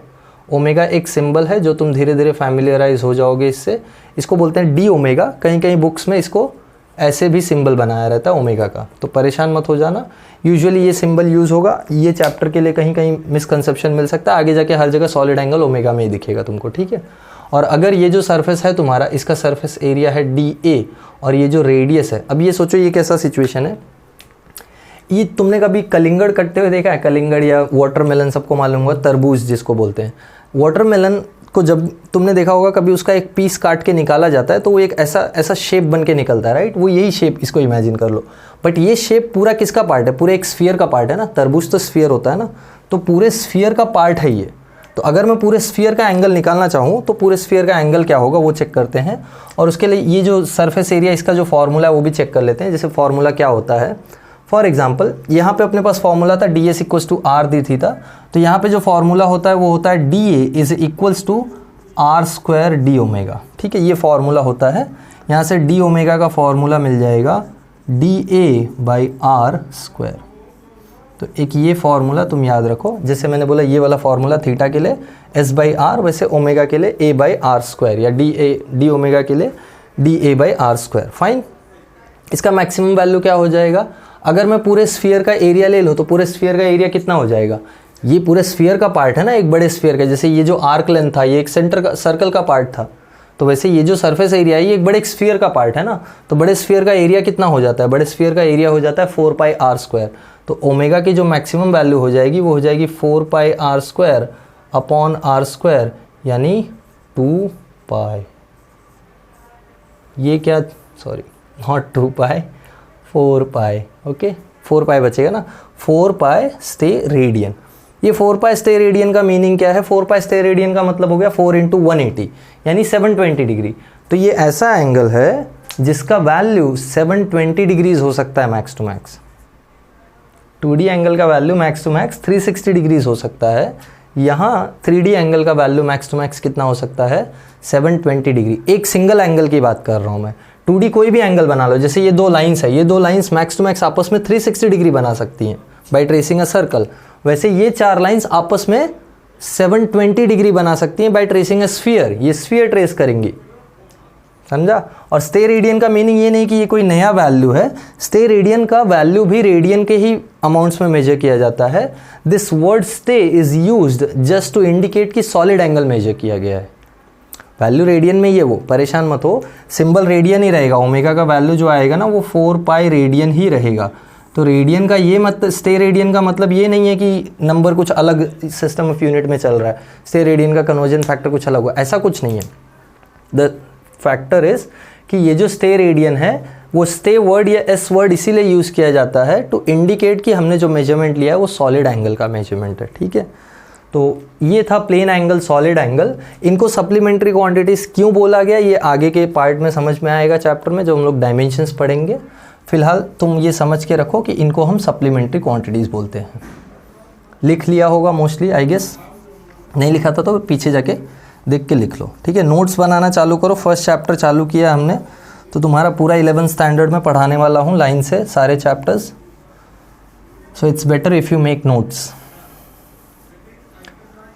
ओमेगा एक सिंबल है जो तुम धीरे धीरे फैमिलियराइज हो जाओगे इससे। इसको बोलते हैं डी ओमेगा, कहीं कहीं बुक्स में इसको ऐसे भी सिंबल बनाया रहता है ओमेगा का, तो परेशान मत हो जाना। यूजुअली ये सिंबल यूज़ होगा, ये चैप्टर के लिए कहीं कहीं मिसकंसेप्शन मिल सकता है, आगे जाके हर जगह सॉलिड एंगल ओमेगा में ही दिखेगा तुमको, ठीक है। और अगर ये जो सरफेस है तुम्हारा, इसका सरफेस एरिया है DA और ये जो रेडियस है, अब ये सोचो ये कैसा सिचुएशन है। ये तुमने कभी कलिंगड़ कटते हुए देखा है? कलिंगड़ या वाटरमेलन सबको मालूम होगा, तरबूज जिसको बोलते हैं। वाटरमेलन को जब तुमने देखा होगा कभी, उसका एक पीस काट के निकाला जाता है तो वो एक ऐसा शेप बन के निकलता है, राइट। वो यही शेप, इसको इमेजिन कर लो। बट ये शेप पूरा किसका पार्ट है? पूरे एक स्फीयर का पार्ट है ना, तरबूज तो स्फीयर होता है ना, तो पूरे स्फीयर का पार्ट है ये। तो अगर मैं पूरे स्फीयर का एंगल निकालना चाहूँ तो पूरे स्फीयर का एंगल क्या होगा वो चेक करते हैं। और उसके लिए ये जो सरफेस एरिया, इसका जो फॉर्मूला है वो भी चेक कर लेते हैं। जैसे फॉर्मूला क्या होता है, फॉर एग्जाम्पल यहाँ पे अपने पास फॉर्मूला था ds equals to r d theta, तो यहाँ पे जो फॉर्मूला होता है वो होता है dA is equals to r square d omega, ठीक है। ये फॉर्मूला होता है, यहाँ से डी ओमेगा का फॉर्मूला मिल जाएगा dA बाई आर स्क्वायर। तो एक ये फॉर्मूला तुम याद रखो, जैसे मैंने बोला ये वाला फॉर्मूला थीटा के लिए s बाई आर, वैसे ओमेगा के लिए a बाई आर स्क्वायर, या डी ओमेगा के लिए dA by r square. Fine, इसका मैक्सिमम वैल्यू क्या हो जाएगा? अगर मैं पूरे स्फीयर का एरिया ले लूँ तो पूरे स्फीयर का एरिया कितना हो जाएगा? ये पूरे स्फीयर का पार्ट है ना, एक बड़े स्फीयर का। जैसे ये जो आर्क लेंथ था ये एक सेंटर का सर्कल का पार्ट था, तो वैसे ये जो सरफेस एरिया है ये एक बड़े स्फीयर का पार्ट है ना। तो बड़े स्फीयर का एरिया कितना हो जाता है? बड़े स्फीयर का एरिया हो जाता है 4 पाई आर स्क्वायर। तो ओमेगा की जो मैक्सिमम वैल्यू हो जाएगी वो हो जाएगी 4 pi R square upon R square, यानी 2 पाई। ये क्या, sorry not 2 pi, 4 pi, okay 4 pi बचेगा ना, 4 पाई स्टे रेडियन। ये 4 पाई स्टे रेडियन का मीनिंग क्या है? 4 पाई स्टे रेडियन का मतलब हो गया 4 इंटू 180 यानी 720 डिग्री। तो ये ऐसा एंगल है जिसका वैल्यू 720 डिग्रीज हो सकता है max to max. 2D angle का value max to max 360 degrees हो सकता है, यहाँ 3D एंगल का वैल्यू मैक्स टू मैक्स कितना हो सकता है? 720 डिग्री। एक सिंगल एंगल की बात कर रहा हूँ मैं। 2D कोई भी एंगल बना लो, जैसे ये 2 लाइंस है, ये 2 लाइंस मैक्स टू मैक्स आपस में 360 डिग्री बना सकती हैं बाई ट्रेसिंग अ सर्कल। वैसे ये 4 लाइंस आपस में 720 डिग्री बना सकती हैं बाई ट्रेसिंग अ स्फीयर। ये स्फीयर ट्रेस करेंगी, समझा। और स्टे रेडियन का मीनिंग ये नहीं कि ये कोई नया वैल्यू है, स्टे रेडियन का वैल्यू भी रेडियन के ही अमाउंट्स में मेजर किया जाता है। This word ster is used just to indicate कि सॉलिड एंगल मेजर किया गया है। वैल्यू रेडियन में ये, वो परेशान मत हो, सिंबल रेडियन ही रहेगा। ओमेगा का वैल्यू जो आएगा ना वो 4 पाई रेडियन ही रहेगा। तो रेडियन का ये मतलब, स्टे रेडियन का मतलब ये नहीं है कि नंबर कुछ अलग सिस्टम ऑफ यूनिट में चल रहा है, स्टे रेडियन का कन्वर्जन फैक्टर कुछ अलग हुआ, ऐसा कुछ नहीं है। द फैक्टर इज कि ये जो स्टे रेडियन है वो स्टे वर्ड या एस वर्ड इसीलिए यूज़ किया जाता है टू इंडिकेट कि हमने जो मेजरमेंट लिया है वो सॉलिड एंगल का मेजरमेंट है, ठीक है। तो ये था प्लेन एंगल, सॉलिड एंगल। इनको सप्लीमेंट्री क्वांटिटीज़ क्यों बोला गया ये आगे के पार्ट में समझ में आएगा चैप्टर में, जो हम लोग डायमेंशंस पढ़ेंगे। फिलहाल तुम ये समझ के रखो कि इनको हम सप्लीमेंट्री क्वांटिटीज़ बोलते हैं। लिख लिया होगा मोस्टली, आई गेस। नहीं लिखा था तो पीछे जाके देख के लिख लो, ठीक है। नोट्स बनाना चालू करो। फर्स्ट चैप्टर चालू किया हमने, तो तुम्हारा पूरा 11th स्टैंडर्ड में पढ़ाने वाला हूँ लाइन से सारे chapters. So it's better if you make notes.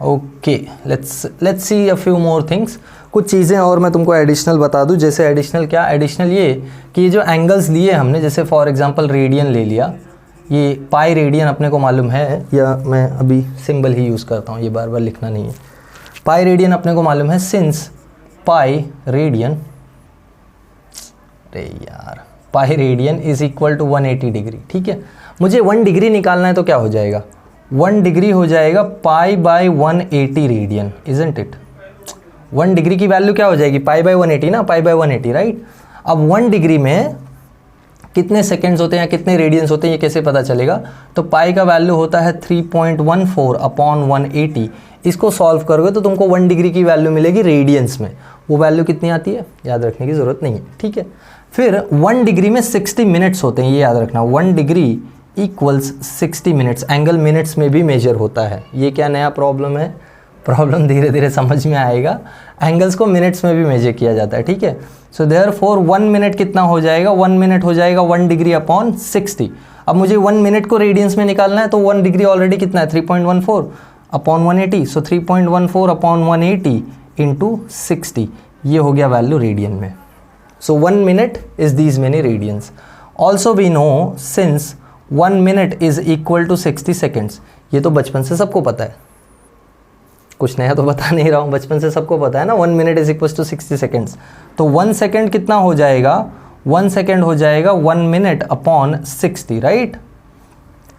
Okay, let's see a few more things. कुछ चीज़ें और मैं तुमको एडिशनल बता दूं. जैसे एडिशनल क्या, एडिशनल ये कि ये जो एंगल्स लिए हमने, जैसे फॉर एग्जांपल रेडियन ले लिया, ये पाई रेडियन अपने को मालूम है, या मैं अभी सिंबल ही यूज़ करता हूँ, ये बार बार लिखना नहीं है. पाई रेडियन अपने को मालूम है. सिंस पाई रेडियन, अरे यार, pi radian is equal to 180 degree. ठीक है, मुझे 1 डिग्री निकालना है तो क्या हो जाएगा, 1 डिग्री हो जाएगा pi by 180 radian, isn't it. 1 degree की वैल्यू क्या हो जाएगी, पाई बाई 180 ना, पाई बाई 180, राइट. अब 1 डिग्री में कितने सेकेंड्स होते हैं या कितने रेडियंस होते हैं ये कैसे पता चलेगा. तो पाई का वैल्यू होता है 3.14 अपॉन 180. इसको सॉल्व करोगे तो तुमको 1 डिग्री की वैल्यू मिलेगी रेडियंस में. वो वैल्यू कितनी आती है याद रखने की ज़रूरत नहीं है. ठीक है, फिर 1 डिग्री में 60 मिनट्स होते हैं, ये याद रखना. 1 degree equals 60 minutes. Angle minutes में भी मेजर होता है. ये क्या नया प्रॉब्लम है, प्रॉब्लम धीरे धीरे समझ में आएगा. एंगल्स को मिनट्स में भी मेजर किया जाता है. ठीक है, सो देयरफॉर 1 मिनट कितना हो जाएगा, 1 मिनट हो जाएगा 1 डिग्री अपॉन 60. अब मुझे 1 मिनट को रेडियंस में निकालना है, तो 1 डिग्री ऑलरेडी कितना है, 3.14 अपॉन 180. सो 3.14 अपॉन 180 इंटू 60, ये हो गया वैल्यू रेडियन में. So 1 minute is these many radians. Also we know since 1 minute is equal to 60 seconds. ये तो बचपन से सबको पता है, कुछ नया तो बता नहीं रहा हूँ, बचपन से सबको पता है ना. 1 minute is equal to 60 seconds. तो 1 सेकेंड कितना हो जाएगा, 1 सेकेंड हो जाएगा 1 मिनट अपॉन 60, राइट.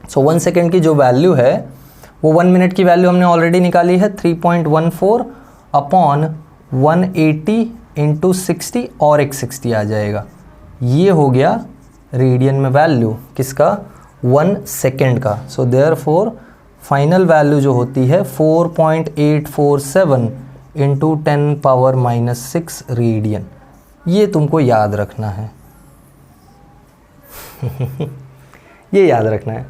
सो 1 सेकेंड की जो वैल्यू है वो 1 मिनट की वैल्यू हमने ऑलरेडी निकाली है, 3.14 अपॉन 180 इंटू 60 और एक 60 आ जाएगा. ये हो गया रेडियन में वैल्यू किसका, 1 सेकेंड का. सो देयरफॉर फाइनल वैल्यू जो होती है 4.847 इंटू 10 पावर -6 रेडियन. ये तुमको याद रखना है. ये याद रखना है.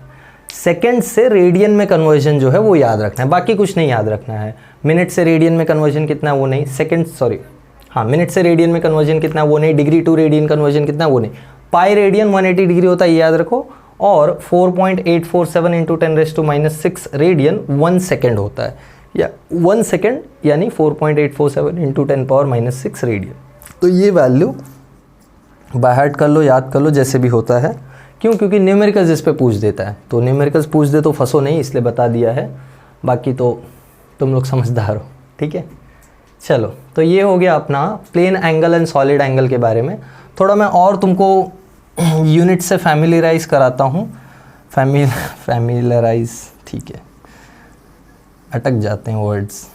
सेकेंड से रेडियन में कन्वर्जन जो है वो याद रखना है, बाकी कुछ नहीं याद रखना है. मिनट से रेडियन में कन्वर्जन कितना है वो नहीं, सेकेंड सॉरी हाँ, मिनट से रेडियन में कन्वर्जन कितना है वो नहीं, डिग्री टू रेडियन कन्वर्जन कितना है वो नहीं. पाई रेडियन 180 डिग्री होता है, ये याद रखो. और 4.847 इंटू 10⁻⁻6 रेडियन 1 सेकेंड होता है, या 1 सेकेंड यानी 4.847 इंटू 10⁻⁻6 रेडियन. तो ये वैल्यू बाय हार्ट कर लो, याद कर लो, जैसे भी होता है. क्यों, क्योंकि न्यूमेरिकल्स इस पे पूछ देता है, तो न्यूमेरिकल्स पूछ दे तो फंसो नहीं, इसलिए बता दिया है. बाकी तो तुम लोग समझदार हो. ठीक है, चलो. तो ये हो गया अपना plane angle and solid angle के बारे में. थोड़ा मैं और तुमको यूनिट से फैमिलियराइज कराता हूँ. फैमिलियराइज, ठीक है, अटक जाते हैं वर्ड्स.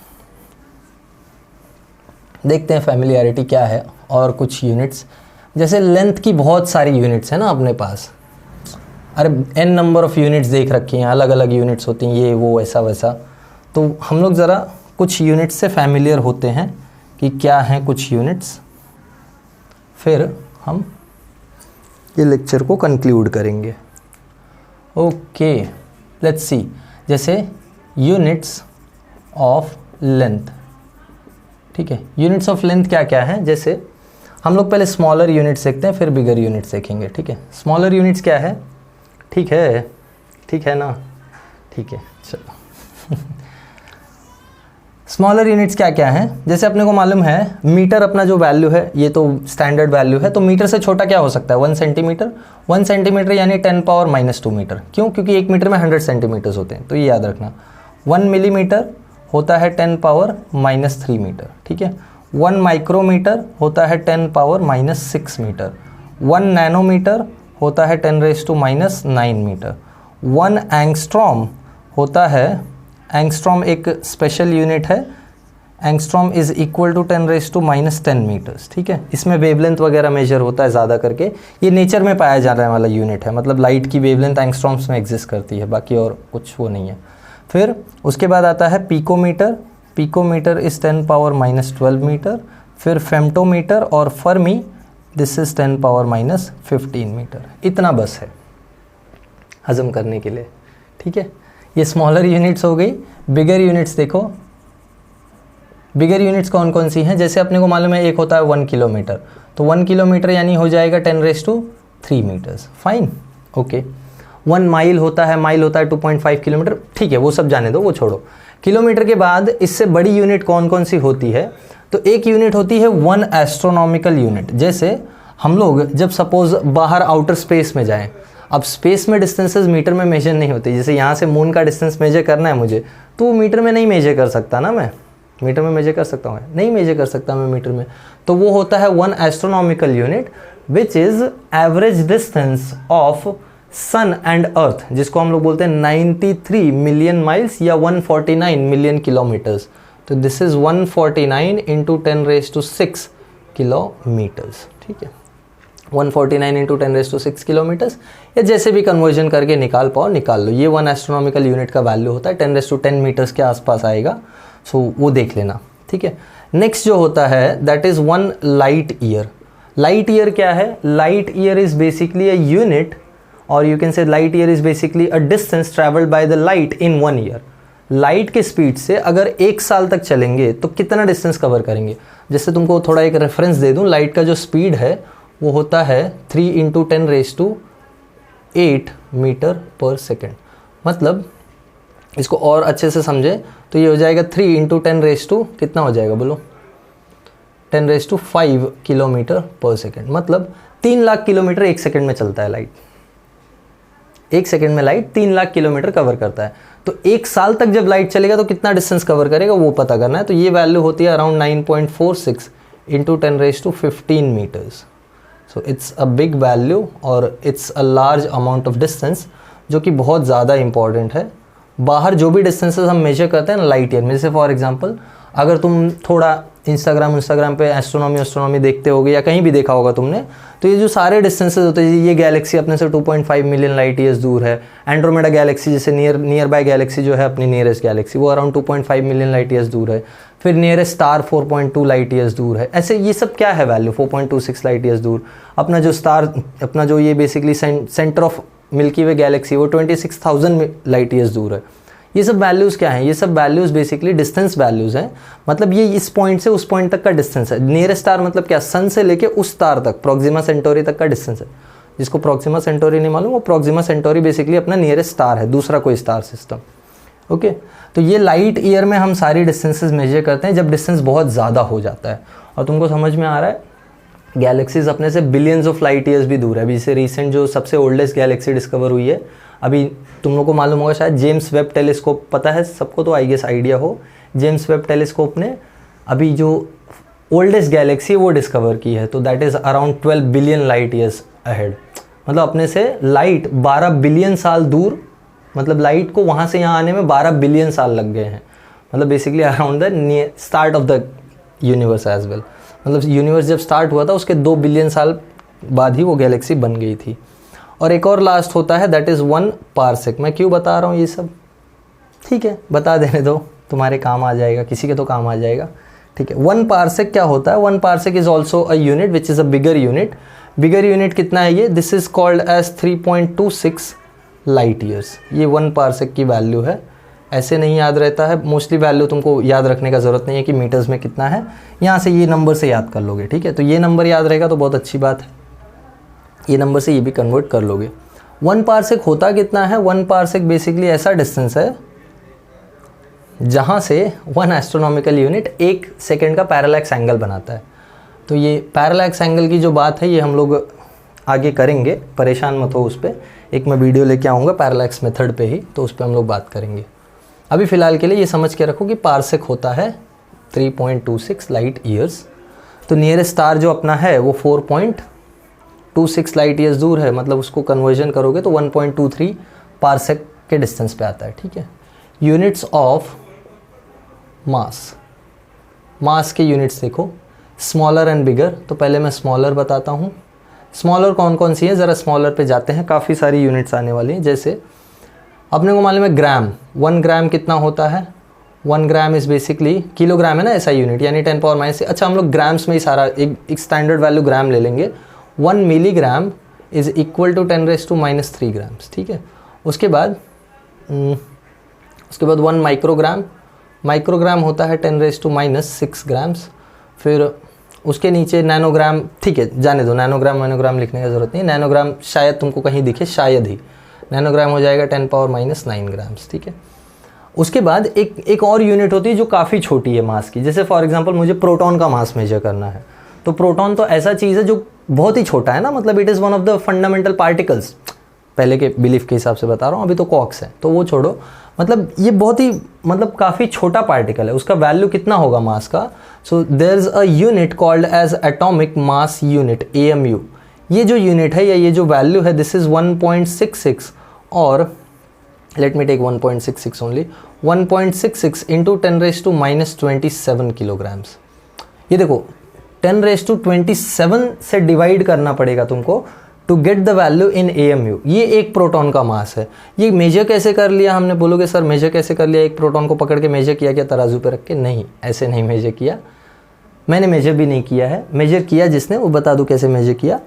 देखते हैं फैमिलियरिटी क्या है. और कुछ यूनिट्स, जैसे लेंथ की बहुत सारी यूनिट्स हैं ना अपने पास. अरे n नंबर ऑफ़ यूनिट्स देख रखी हैं, अलग अलग यूनिट्स होती हैं, ये वो ऐसा वैसा. तो हम लोग ज़रा कुछ यूनिट्स से फैमिलियर होते हैं कि क्या हैं कुछ यूनिट्स, फिर हम ये लेक्चर को कंक्लूड करेंगे. Okay, let's see. जैसे यूनिट्स ऑफ लेंथ. ठीक है, यूनिट्स ऑफ लेंथ क्या क्या है. जैसे हम लोग पहले स्मॉलर यूनिट्स देखते हैं, फिर बिगर यूनिट्स देखेंगे. ठीक है, स्मॉलर यूनिट्स क्या है, ठीक है ना, ठीक है, चलो. स्मॉलर यूनिट्स क्या क्या है. जैसे अपने को मालूम है मीटर अपना जो वैल्यू है ये तो स्टैंडर्ड वैल्यू है. तो मीटर से छोटा क्या हो सकता है, 1 सेंटीमीटर. 1 सेंटीमीटर यानी 10⁻⁻2 मीटर. क्यों, क्योंकि 1 मीटर में 100 सेंटीमीटर्स होते हैं, तो ये याद रखना. 1 मिलीमीटर होता है 10⁻³ मीटर. ठीक है, 1 माइक्रोमीटर होता है 10⁻⁻6 मीटर. 1 नैनोमीटर होता है 10⁻⁹ मीटर. 1 एंगस्ट्रॉम होता है, एंगस्ट्रॉम एक स्पेशल यूनिट है. Angstrom is equal to 10⁻10 metres. ठीक है, इसमें वेवलेंथ वगैरह मेजर होता है ज़्यादा करके. ये नेचर में पाया जाने वाला यूनिट है, मतलब लाइट की वेवलेंथ एंगस्ट्रॉम्स में एग्जिस्ट करती है, बाकी और कुछ वो नहीं है. फिर उसके बाद आता है पिकोमीटर. Picometre is 10⁻12 metre. फिर फेम्टोमीटर और फर्मी, दिस इज़ 10⁻15 मीटर. इतना बस है हजम करने के लिए. ठीक है, ये स्मॉलर यूनिट्स हो गई. बिगर यूनिट्स देखो, बिगर यूनिट्स कौन कौन सी हैं. जैसे अपने को मालूम है एक होता है 1 किलोमीटर. तो 1 किलोमीटर यानी हो जाएगा 10⁻³ मीटर्स. Fine, okay. 1 माइल होता है 2.5 किलोमीटर, ठीक है वो सब जाने दो, वो छोड़ो। किलोमीटर के बाद इससे बड़ी यूनिट कौन कौन सी होती है, तो एक यूनिट होती है 1 एस्ट्रोनॉमिकल यूनिट। जैसे हम लोग जब सपोज बाहर आउटर स्पेस में जाएं, अब स्पेस में डिस्टेंसेस मीटर में मेजर नहीं होती। जैसे यहाँ से मून का डिस्टेंस मेजर करना है मुझे, तो वो मीटर में नहीं मेजर कर सकता ना, मैं मीटर में मेजर कर सकता हूँ, नहीं मेजर कर सकता मैं मीटर में। तो वो होता है 1 astronomical unit which is average distance of sun and earth, जिसको हम लोग बोलते हैं 93 मिलियन माइल्स या 149 मिलियन किलोमीटर्स। तो दिस इज 149 इंटू 10⁶ किलोमीटर्स, ठीक है। 149 इंटू 10⁶ किलोमीटर्स, या जैसे भी कन्वर्जन करके निकाल पाओ निकाल लो। ये 1 एस्ट्रोनॉमिकल यूनिट का वैल्यू होता है, 10⁻10 मीटर्स के आसपास आएगा। सो वो देख लेना, ठीक है। नेक्स्ट जो होता है that is 1 light year. Light year क्या है? Light year is basically a unit, और you can say light year is basically a distance travelled by the light in 1 year. Light के स्पीड से अगर 1 साल तक चलेंगे तो कितना डिस्टेंस कवर करेंगे। जैसे तुमको थोड़ा एक रेफरेंस दे दूं, लाइट का जो स्पीड है वो होता है 3 इंटू 10⁸ मीटर पर सेकेंड। मतलब इसको और अच्छे से समझे तो ये हो जाएगा 3 इंटू 10⁻, कितना हो जाएगा बोलो, 10⁵ किलोमीटर पर सेकेंड। मतलब 3 लाख किलोमीटर 1 सेकेंड में चलता है लाइट। 1 सेकेंड में लाइट 3 लाख किलोमीटर कवर करता है। तो 1 साल तक जब लाइट चलेगा तो कितना डिस्टेंस कवर करेगा वो पता करना है। तो ये वैल्यू होती है around 9.46 into 10⁻15 metres. So it's a big value और it's a large amount of distance, जो कि बहुत ज़्यादा इंपॉर्टेंट है। बाहर जो भी डिस्टेंसेस हम मेजर करते हैं ना लाइट ईयर में, जैसे फॉर एग्जांपल अगर तुम थोड़ा इंस्टाग्राम पे एस्ट्रोनॉमी देखते होगे या कहीं भी देखा होगा तुमने, तो ये जो सारे डिस्टेंसेस होते हैं, ये गैलेक्सी अपने से 2.5 मिलियन लाइट ईयर्स दूर है। एंड्रोमेडा गैलेक्सी जैसे नियर बाय गैलेक्सी जो है अपनी नियरेस्ट गैलेक्सी, वो अराउंड 2.5 मिलियन लाइट ईयर्स दूर है। फिर नियरेस्ट स्टार 4.2 लाइट ईयर्स दूर है। ऐसे ये सब क्या है वैल्यू, 4.26 लाइट ईयर्स दूर। अपना जो स्टार, अपना जो ये basically centre of milky way Galaxy, वो 26,000 लाइट ईयर्स दूर है। ये सब वैल्यूज़ क्या हैं? ये सब वैल्यूज़ बेसिकली डिस्टेंस वैल्यूज़ हैं। मतलब ये इस पॉइंट से उस पॉइंट तक का डिस्टेंस है। नियरेस्ट स्टार मतलब क्या, सन से लेके उस स्टार तक, प्रॉक्सिमा सेंटोरी तक का डिस्टेंस है। जिसको प्रॉक्सिमा सेंटोरी नहीं मालूम, वो प्रॉक्सिमा सेंटोरी बेसिकली अपना नियरेस्ट स्टार है, दूसरा कोई स्टार सिस्टम। ओके, तो ये लाइट ईयर में हम सारी डिस्टेंसेस मेजर करते हैं जब डिस्टेंस बहुत ज़्यादा हो जाता है। और तुमको समझ में आ रहा है, गैलेक्सीज अपने से बिलियंस ऑफ लाइट ईयर्स भी दूर है। अभी से रिसेंट जो सबसे ओल्डेस्ट गैलेक्सी डिस्कवर हुई है, अभी तुम लोग को मालूम होगा शायद, जेम्स वेब टेलीस्कोप, पता है सबको, तो आई गेस आइडिया हो। जेम्स वेब टेलीस्कोप ने अभी जो ओल्डेस्ट गैलेक्सी वो डिस्कवर की है, तो that is around 12 billion light years ahead. मतलब अपने से लाइट 12 बिलियन साल दूर, मतलब लाइट को वहाँ से यहाँ आने में 12 बिलियन साल लग गए हैं। मतलब basically around the start of the universe as well. मतलब यूनिवर्स जब स्टार्ट हुआ था उसके 2 बिलियन साल बाद ही वो गैलेक्सी बन गई थी। और एक और लास्ट होता है दैट इज़ 1 पारसेक। मैं क्यों बता रहा हूँ ये सब, ठीक है बता देने दो, तुम्हारे काम आ जाएगा, किसी के तो काम आ जाएगा, ठीक है। 1 पारसेक क्या होता है? 1 parsec is also a unit which is a bigger unit. Bigger unit कितना है ये? This is called as 3.26 light years. ये 1 पारसेक की वैल्यू है। ऐसे नहीं याद रहता है, मोस्टली वैल्यू तुमको याद रखने का ज़रूरत नहीं है कि मीटर्स में कितना है, यहाँ से ये नंबर से याद कर लोगे, ठीक है। तो ये नंबर याद रहेगा तो बहुत अच्छी बात है, ये नंबर से ये भी कन्वर्ट कर लोगे। 1 पारसेक होता कितना है? 1 पारसेक बेसिकली ऐसा डिस्टेंस है जहाँ से 1 एस्ट्रोनॉमिकल यूनिट 1 सेकेंड का पैरेलैक्स एंगल बनाता है। तो ये पैरेलैक्स एंगल की जो बात है ये हम लोग आगे करेंगे, परेशान मत हो उस पर। एक मैं वीडियो लेके आऊँगा पैरेलैक्स मेथड पे ही, तो उस पर हम लोग बात करेंगे। अभी फ़िलहाल के लिए ये समझ के रखो कि पारसेक होता है 3.26 लाइट ईयर्स। तो नियरेस्ट स्टार जो अपना है वो 4.26 लाइट ईयर्स दूर है। मतलब उसको कन्वर्जन करोगे तो 1.23 पारसेक के डिस्टेंस पे आता है, ठीक है। यूनिट्स ऑफ मास, मास के यूनिट्स देखो, स्मॉलर एंड बिगर। तो पहले मैं स्मॉलर बताता हूँ। स्मॉलर कौन कौन सी है, ज़रा स्मॉलर पे जाते हैं। काफ़ी सारी यूनिट्स आने वाली हैं। जैसे अपने को मालूम है ग्राम, 1 ग्राम कितना होता है? 1 ग्राम इज़ बेसिकली, किलोग्राम है ना ऐसा यूनिट, यानी 10 पावर माइनस। अच्छा हम लोग ग्राम्स में ही सारा एक स्टैंडर्ड वैल्यू ग्राम ले लेंगे। 1 milligram is equal to 10⁻³ grams, ठीक है। उसके बाद 1 माइक्रोग्राम, माइक्रोग्राम होता है 10⁻⁻6 ग्राम्स। फिर उसके नीचे नैनोग्राम, ठीक है जाने दो, नैनोग्राम लिखने की ज़रूरत नहीं। नैनोग्राम शायद तुमको कहीं दिखे, शायद ही। नैनोग्राम हो जाएगा 10⁻⁹ ग्राम्स, ठीक है। उसके बाद एक और यूनिट होती है जो काफ़ी छोटी है मास की, जैसे फॉर एग्जांपल मुझे प्रोटॉन का मास मेजर करना है, तो प्रोटॉन तो ऐसा चीज़ है जो बहुत ही छोटा है ना, मतलब it is one of the fundamental particles, पहले के बिलीफ के हिसाब से बता रहा हूँ, अभी तो क्वार्क्स है तो वो छोड़ो, मतलब ये बहुत ही मतलब काफ़ी छोटा पार्टिकल है, उसका वैल्यू कितना होगा मास का। So there is a unit called as atomic mass unit, AMU। ये जो यूनिट है या ये जो वैल्यू है दिस इज़ 1.66, और let me take 1.66 only, 1.66 into 10⁻⁻27 kilograms. ये देखो 10⁻27 से डिवाइड करना पड़ेगा तुमको to get the value in AMU। ये एक प्रोटॉन का मास है। ये मेजर कैसे कर लिया हमने, बोलोगे सर मेजर कैसे कर लिया, एक प्रोटॉन को पकड़ के मेजर किया क्या तराजू पे रख के? नहीं, ऐसे नहीं मेजर किया, मैंने मेजर भी नहीं किया है, मेजर किया जिसने वो बता दूँ कैसे मेजर किया।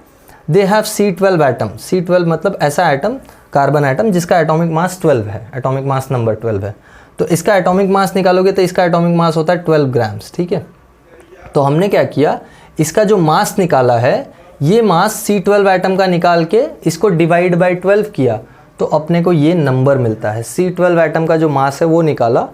They have C12 atom, C12 मतलब ऐसा एटम, कार्बन एटम जिसका एटॉमिक मास 12 है, एटॉमिक मास नंबर 12 है, तो इसका एटॉमिक मास निकालोगे तो इसका एटॉमिक मास होता है 12 ग्राम्स, ठीक है। तो हमने क्या किया, इसका जो मास निकाला है, ये मास C12 एटम का निकाल के इसको डिवाइड बाय 12 किया, तो अपने को ये नंबर मिलता है। C12 एटम का जो मास है वो निकाला,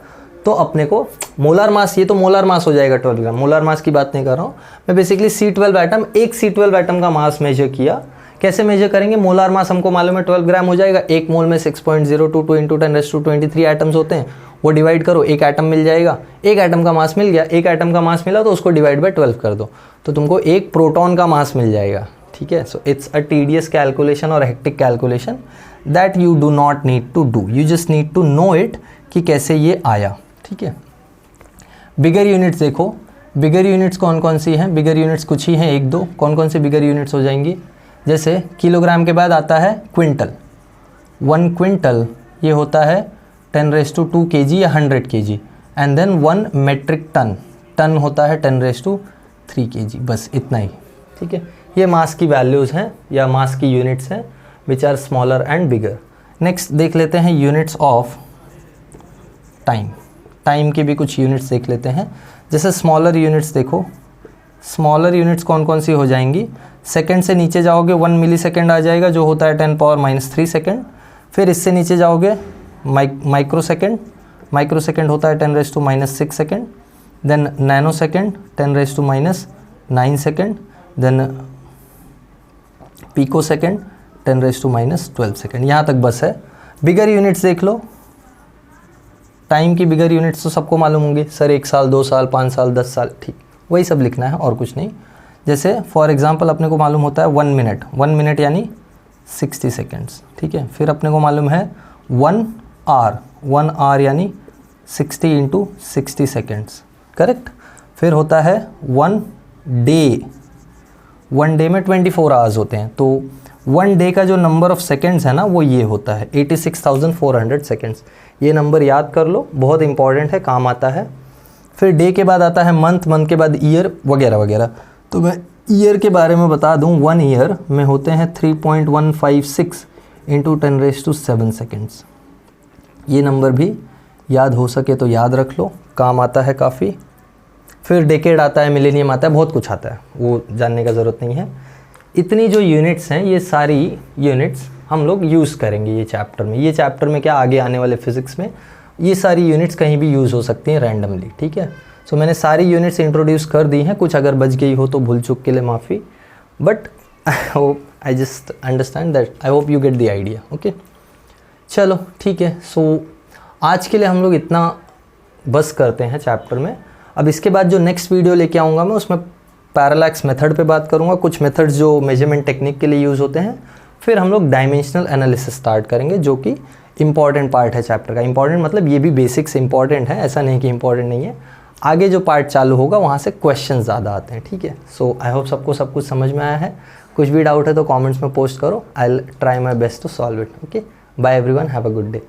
तो अपने को मोलार मास, ये तो मोलार मास हो जाएगा 12 ग्राम, मोलार मास की बात नहीं कर रहा हूँ मैं, बेसिकली C12 एटम, एक C12 एटम का मास मेजर किया। कैसे मेजर करेंगे, मोलार मास हमको मालूम है 12 ग्राम हो जाएगा, एक मोल में 6.022 इंटू 10⁻23 एटम्स होते हैं, वो डिवाइड करो, एक एटम मिल जाएगा, एक एटम का मास मिल गया, एक एटम का मास मिला तो उसको डिवाइड बाय 12 कर दो, तो तुमको एक प्रोटॉन का मास मिल जाएगा, ठीक है। So it's a tedious calculation और hectic calculation that you do not need to do, you just need to know it कि कैसे ये आया, ठीक है। बिगर यूनिट्स देखो, बिगर यूनिट्स कौन कौन सी हैं, बिगर यूनिट्स कुछ ही हैं, एक दो, कौन कौन सी बिगर यूनिट्स हो जाएंगी, जैसे किलोग्राम के बाद आता है क्विंटल, 1 क्विंटल ये होता है 10⁻² kg या 100 kg, and then 1 metric ton, ton होता है 10⁻³ kg, बस इतना ही, ठीक है। ये मास की वैल्यूज़ हैं या मास की यूनिट्स हैं which are smaller and bigger. Next देख लेते हैं यूनिट्स ऑफ टाइम, टाइम की भी कुछ यूनिट्स देख लेते हैं, जैसे स्मॉलर यूनिट्स देखो, स्मॉलर यूनिट्स कौन कौन सी हो जाएंगी, सेकंड से नीचे जाओगे 1 मिलीसेकंड आ जाएगा जो होता है 10⁻³ सेकंड, फिर इससे नीचे जाओगे माइक्रो सेकंड, माइक्रो सेकंड होता है 10⁻⁻6 second, then nanosecond 10⁻⁹ second, then picosecond 10⁻12 second, यहाँ तक बस है। बिगर यूनिट्स देख लो, टाइम की बिगर यूनिट्स तो सबको मालूम होंगी, सर 1 साल 2 साल 5 साल 10 साल, ठीक, वही सब लिखना है और कुछ नहीं। जैसे फॉर एग्जांपल अपने को मालूम होता है 1 मिनट, 1 मिनट यानी 60 सेकेंड्स, ठीक है। फिर अपने को मालूम है 1 आवर, 1 आवर यानी 60 इंटू 60 सेकेंड्स, करेक्ट। फिर होता है 1 डे, 1 डे में 24 आवर्स होते हैं, तो 1 डे का जो नंबर ऑफ सेकेंड्स है ना वो ये होता है 86,400 सेकेंड्स। ये नंबर याद कर लो, बहुत इंपॉर्टेंट है, काम आता है। फिर डे के बाद आता है मंथ, मंथ के बाद ईयर वगैरह वगैरह। तो मैं ईयर के बारे में बता दूं, 1 ईयर में होते हैं 3.156 इंटू 10⁻7 सेकेंड्स। ये नंबर भी याद हो सके तो याद रख लो, काम आता है काफ़ी। फिर डेकेड आता है, मिलेनियम आता है, बहुत कुछ आता है, वो जानने का ज़रूरत नहीं है। इतनी जो यूनिट्स हैं ये सारी यूनिट्स हम लोग यूज़ करेंगे ये चैप्टर में। ये चैप्टर में क्या, आगे आने वाले फिज़िक्स में ये सारी यूनिट्स कहीं भी यूज़ हो सकती हैं रैंडमली, ठीक है। सो मैंने सारी यूनिट्स इंट्रोड्यूस कर दी हैं, कुछ अगर बच गई हो तो भूल चूक के लिए माफ़ी, but I just understand that, I hope you get the idea, okay. चलो ठीक है, सो आज के लिए हम लोग इतना बस करते हैं चैप्टर में। अब इसके बाद जो नेक्स्ट वीडियो लेके आऊँगा मैं उसमें पैरालैक्स मेथड पे बात करूँगा, कुछ मेथड्स जो मेजरमेंट टेक्निक के लिए यूज़ होते हैं। फिर हम लोग डायमेंशनल एनालिसिस स्टार्ट करेंगे जो कि इंपॉर्टेंट पार्ट है चैप्टर का। इंपॉर्टेंट मतलब ये भी बेसिक्स इंपॉर्टेंट है, ऐसा नहीं कि इंपॉर्टेंट नहीं है। आगे जो पार्ट चालू होगा वहाँ से क्वेश्चन ज़्यादा आते हैं, ठीक है। सो आई होप सबको सब कुछ समझ में आया है। कुछ भी डाउट है तो कमेंट्स में पोस्ट करो, I will try my best to solve it, okay. Bye everyone, have a good day.